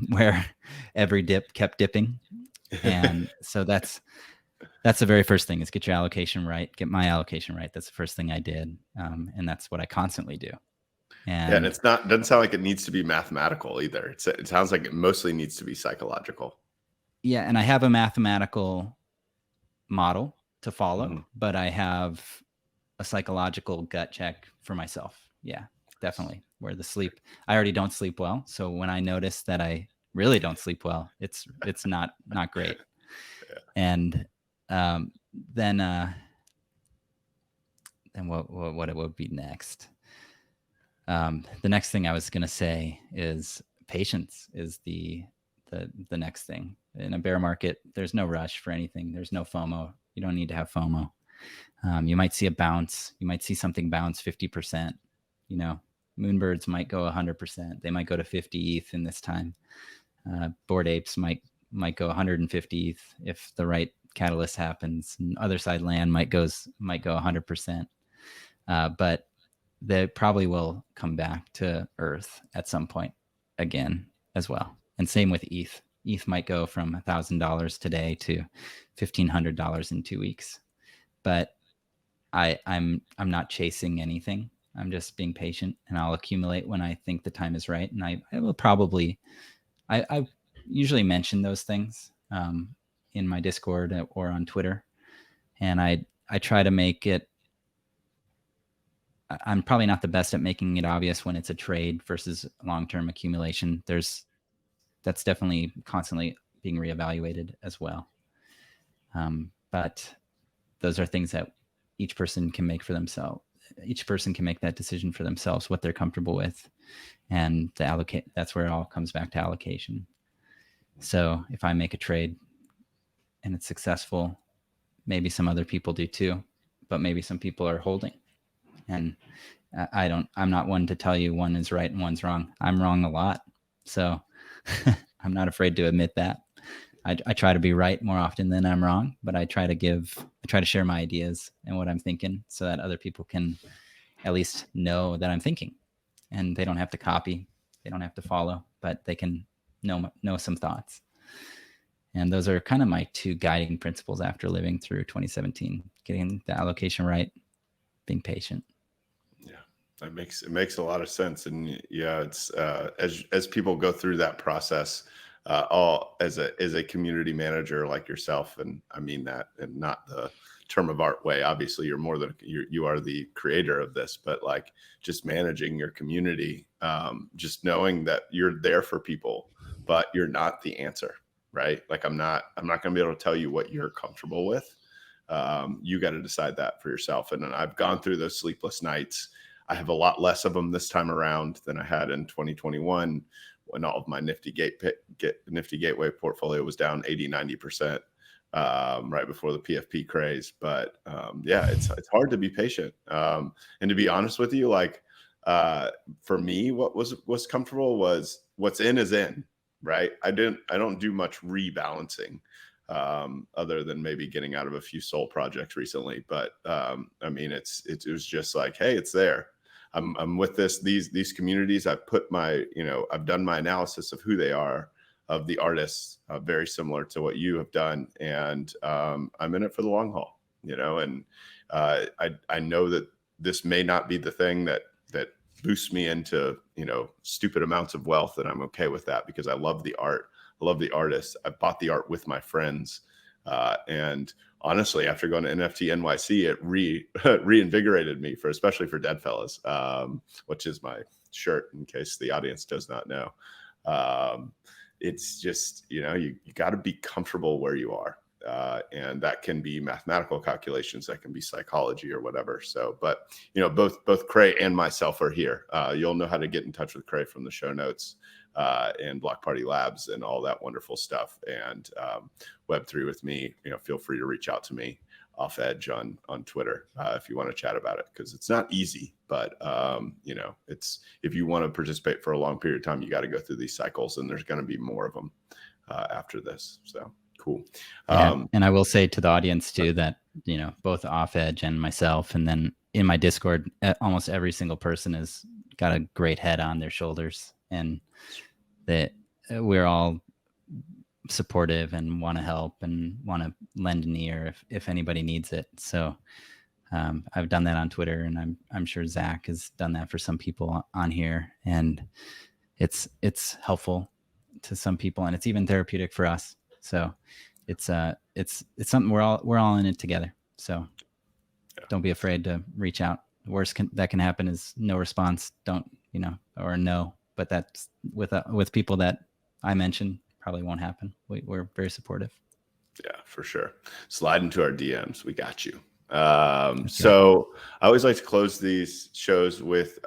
where every dip kept dipping. And so that's the very first thing, is get your allocation right, get my allocation right. That's the first thing I did. And that's what I constantly do. And doesn't sound like it needs to be mathematical either. It sounds like it mostly needs to be psychological. Yeah. And I have a mathematical model to follow, but I have a psychological gut check for myself. Yeah, definitely. Where the sleep, I already don't sleep well. So when I notice that I really don't sleep well, it's not great. Yeah. And then what it would be next? The next thing I was going to say is patience is the next thing. In a bear market, there's no rush for anything. There's no FOMO. You don't need to have FOMO. You might see a bounce. You might see something bounce 50%. Moonbirds might go 100%. They might go to 50 ETH in this time. Bored apes might go 150 ETH if the right catalyst happens. And other side land might go 100%. But they probably will come back to Earth at some point again as well. And same with ETH. ETH might go from $1,000 today to $1,500 in 2 weeks. But I'm not chasing anything. I'm just being patient, and I'll accumulate when I think the time is right. And I will probably, I usually mention those things in my Discord or on Twitter. And I try to make it, I'm probably not the best at making it obvious when it's a trade versus long-term accumulation. That's definitely constantly being reevaluated as well. But those are things that each person can make for themselves. Each person can make that decision for themselves, what they're comfortable with, and to allocate. That's where it all comes back to allocation. So if I make a trade and it's successful, maybe some other people do too, but maybe some people are holding. And I'm not one to tell you one is right and one's wrong. I'm wrong a lot. So I'm not afraid to admit that. I try to be right more often than I'm wrong, but I try to share my ideas and what I'm thinking so that other people can at least know that I'm thinking, and they don't have to copy. They don't have to follow, but they can know some thoughts. And those are kind of my two guiding principles after living through 2017, getting the allocation right, being patient. Yeah, it makes a lot of sense. And yeah, it's as people go through that process, all as a community manager like yourself, and I mean that, and not the term of art way. Obviously, you're more than you are the creator of this, but like just managing your community, just knowing that you're there for people, but you're not the answer, right? Like I'm not going to be able to tell you what you're comfortable with. You got to decide that for yourself. And I've gone through those sleepless nights. I have a lot less of them this time around than I had in 2021 when all of my Nifty Gateway portfolio was down 80-90%, right before the PFP craze. But yeah, it's hard to be patient. And to be honest with you, like for me, what was comfortable was what's in is in, right? I don't do much rebalancing. Other than maybe getting out of a few soul projects recently. But I mean, it was just like, hey, it's there. I'm with these communities. I've put I've done my analysis of who they are, of the artists, very similar to what you have done. And I'm in it for the long haul, and I know that this may not be the thing that boosts me into, stupid amounts of wealth. And I'm okay with that because I love the art. I love the artists. I bought the art with my friends. And honestly, after going to NFT NYC, it reinvigorated me especially for Deadfellas, which is my shirt in case the audience does not know. It's just, you got to be comfortable where you are. And that can be mathematical calculations, that can be psychology or whatever. So, but both Creigh and myself are here. You'll know how to get in touch with Creigh from the show notes, and Block Party Labs and all that wonderful stuff. And Web3 with me, feel free to reach out to me off Edge on Twitter if you want to chat about it, because it's not easy, but it's, if you want to participate for a long period of time, you got to go through these cycles, and there's going to be more of them after this. So cool. And I will say to the audience too that both Off Edge and myself, and then in my Discord, almost every single person has got a great head on their shoulders, and that we're all supportive and want to help and want to lend an ear if anybody needs it. So I've done that on Twitter, and I'm sure Zach has done that for some people on here, and it's helpful to some people, and it's even therapeutic for us. So it's something we're all in it together. So don't be afraid to reach out. The worst that can happen is no response. Don't, or no, but that's with people that I mentioned probably won't happen. We're very supportive. Yeah, for sure. Slide into our DMs. We got you. So I always like to close these shows with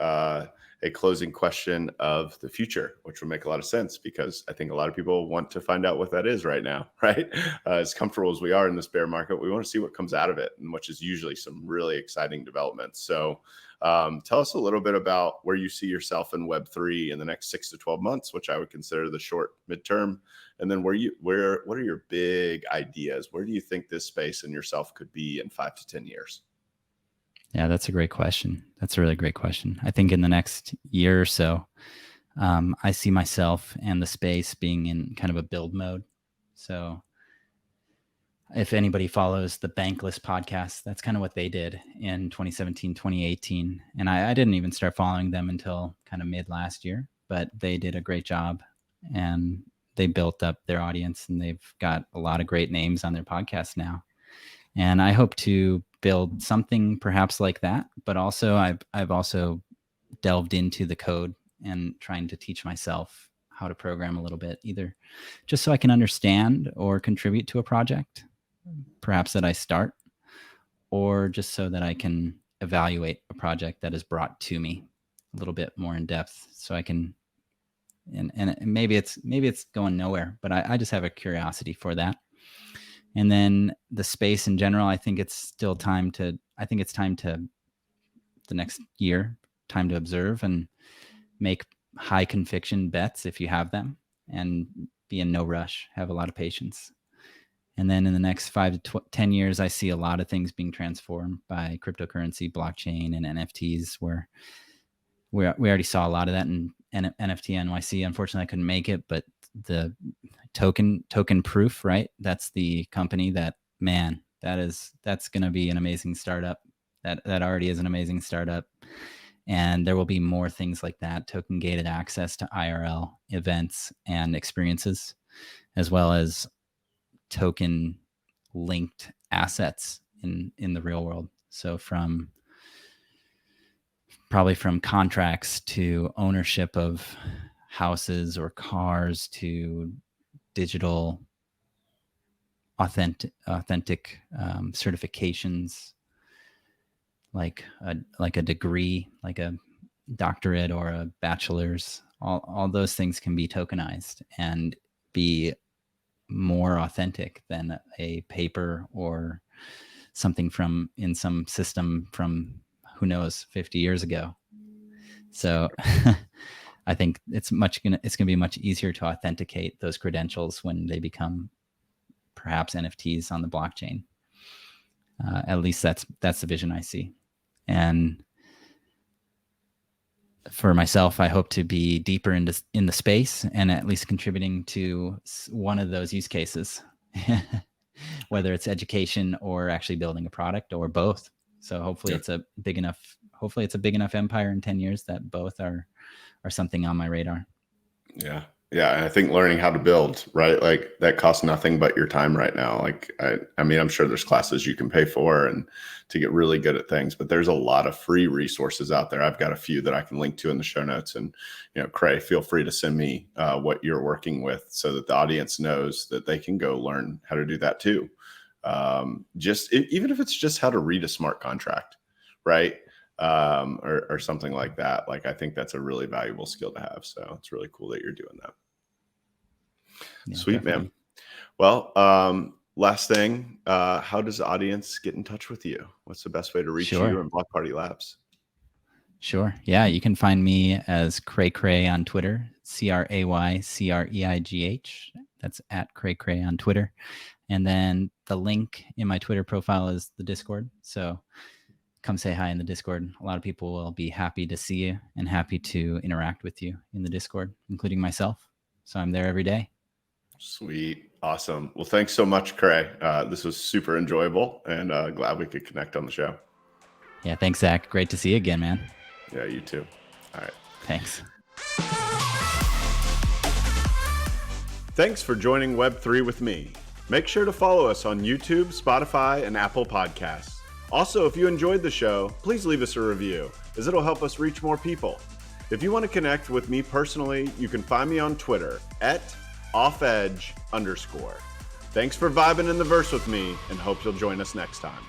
a closing question of the future, which will make a lot of sense because I think a lot of people want to find out what that is right now, right? As comfortable as we are in this bear market, we want to see what comes out of it, and which is usually some really exciting developments. So tell us a little bit about where you see yourself in Web3 in the next 6 to 12 months, which I would consider the short midterm. And then what are your big ideas? Where do you think this space and yourself could be in 5 to 10 years? Yeah, that's a great question. That's a really great question. I think in the next year or so, I see myself and the space being in kind of a build mode. So if anybody follows the Bankless podcast, that's kind of what they did in 2017, 2018. And I didn't even start following them until kind of mid last year, but they did a great job, and they built up their audience, and they've got a lot of great names on their podcast now. And I hope to build something perhaps like that, but also I've also delved into the code and trying to teach myself how to program a little bit, either just so I can understand or contribute to a project, perhaps that I start, or just so that I can evaluate a project that is brought to me a little bit more in depth, so I can, and maybe it's going nowhere, but I just have a curiosity for that. And then the space in general, I think it's time to the next year, time to observe and make high conviction bets if you have them, and be in no rush, have a lot of patience. And then in the next 5 to 10 years, I see a lot of things being transformed by cryptocurrency, blockchain, and NFTs, where we already saw a lot of that in NFT NYC. Unfortunately, I couldn't make it, but the token proof, right? That's the company that, man, that's going to be an amazing startup. That already is an amazing startup. And there will be more things like that, token gated access to IRL events and experiences, as well as token linked assets in the real world. So probably from contracts to ownership of houses or cars to digital authentic certifications, like a degree, like a doctorate or a bachelor's. All those things can be tokenized and be more authentic than a paper or something in some system from, who knows, 50 years ago. So I think it's going to be much easier to authenticate those credentials when they become perhaps NFTs on the blockchain. At least that's the vision I see. And for myself, I hope to be deeper in the space and at least contributing to one of those use cases, whether it's education or actually building a product or both. So hopefully it's a big enough empire in 10 years that both are something on my radar. Yeah. Yeah. And I think learning how to build, right? Like that costs nothing but your time right now. Like, I mean, I'm sure there's classes you can pay for and to get really good at things, but there's a lot of free resources out there. I've got a few that I can link to in the show notes, and, Creigh, feel free to send me what you're working with so that the audience knows that they can go learn how to do that too. Even if it's just how to read a smart contract, right? Or something like that. Like, I think that's a really valuable skill to have. So it's really cool that you're doing that. Yeah, sweet, definitely. Man. Well, last thing, how does the audience get in touch with you? What's the best way to reach you and Block Party Labs? Sure. Yeah, you can find me as CrayCreigh on Twitter, CrayCreigh. That's at CrayCreigh on Twitter. And then the link in my Twitter profile is the Discord. So come say hi in the Discord. A lot of people will be happy to see you and happy to interact with you in the Discord, including myself. So I'm there every day. Sweet. Awesome. Well, thanks so much, Creigh. This was super enjoyable, and glad we could connect on the show. Yeah, thanks, Zach. Great to see you again, man. Yeah, you too. All right. Thanks. Thanks for joining Web3 with me. Make sure to follow us on YouTube, Spotify, and Apple Podcasts. Also, if you enjoyed the show, please leave us a review, as it'll help us reach more people. If you want to connect with me personally, you can find me on Twitter @offedge_. Thanks for vibing in the verse with me, and hope you'll join us next time.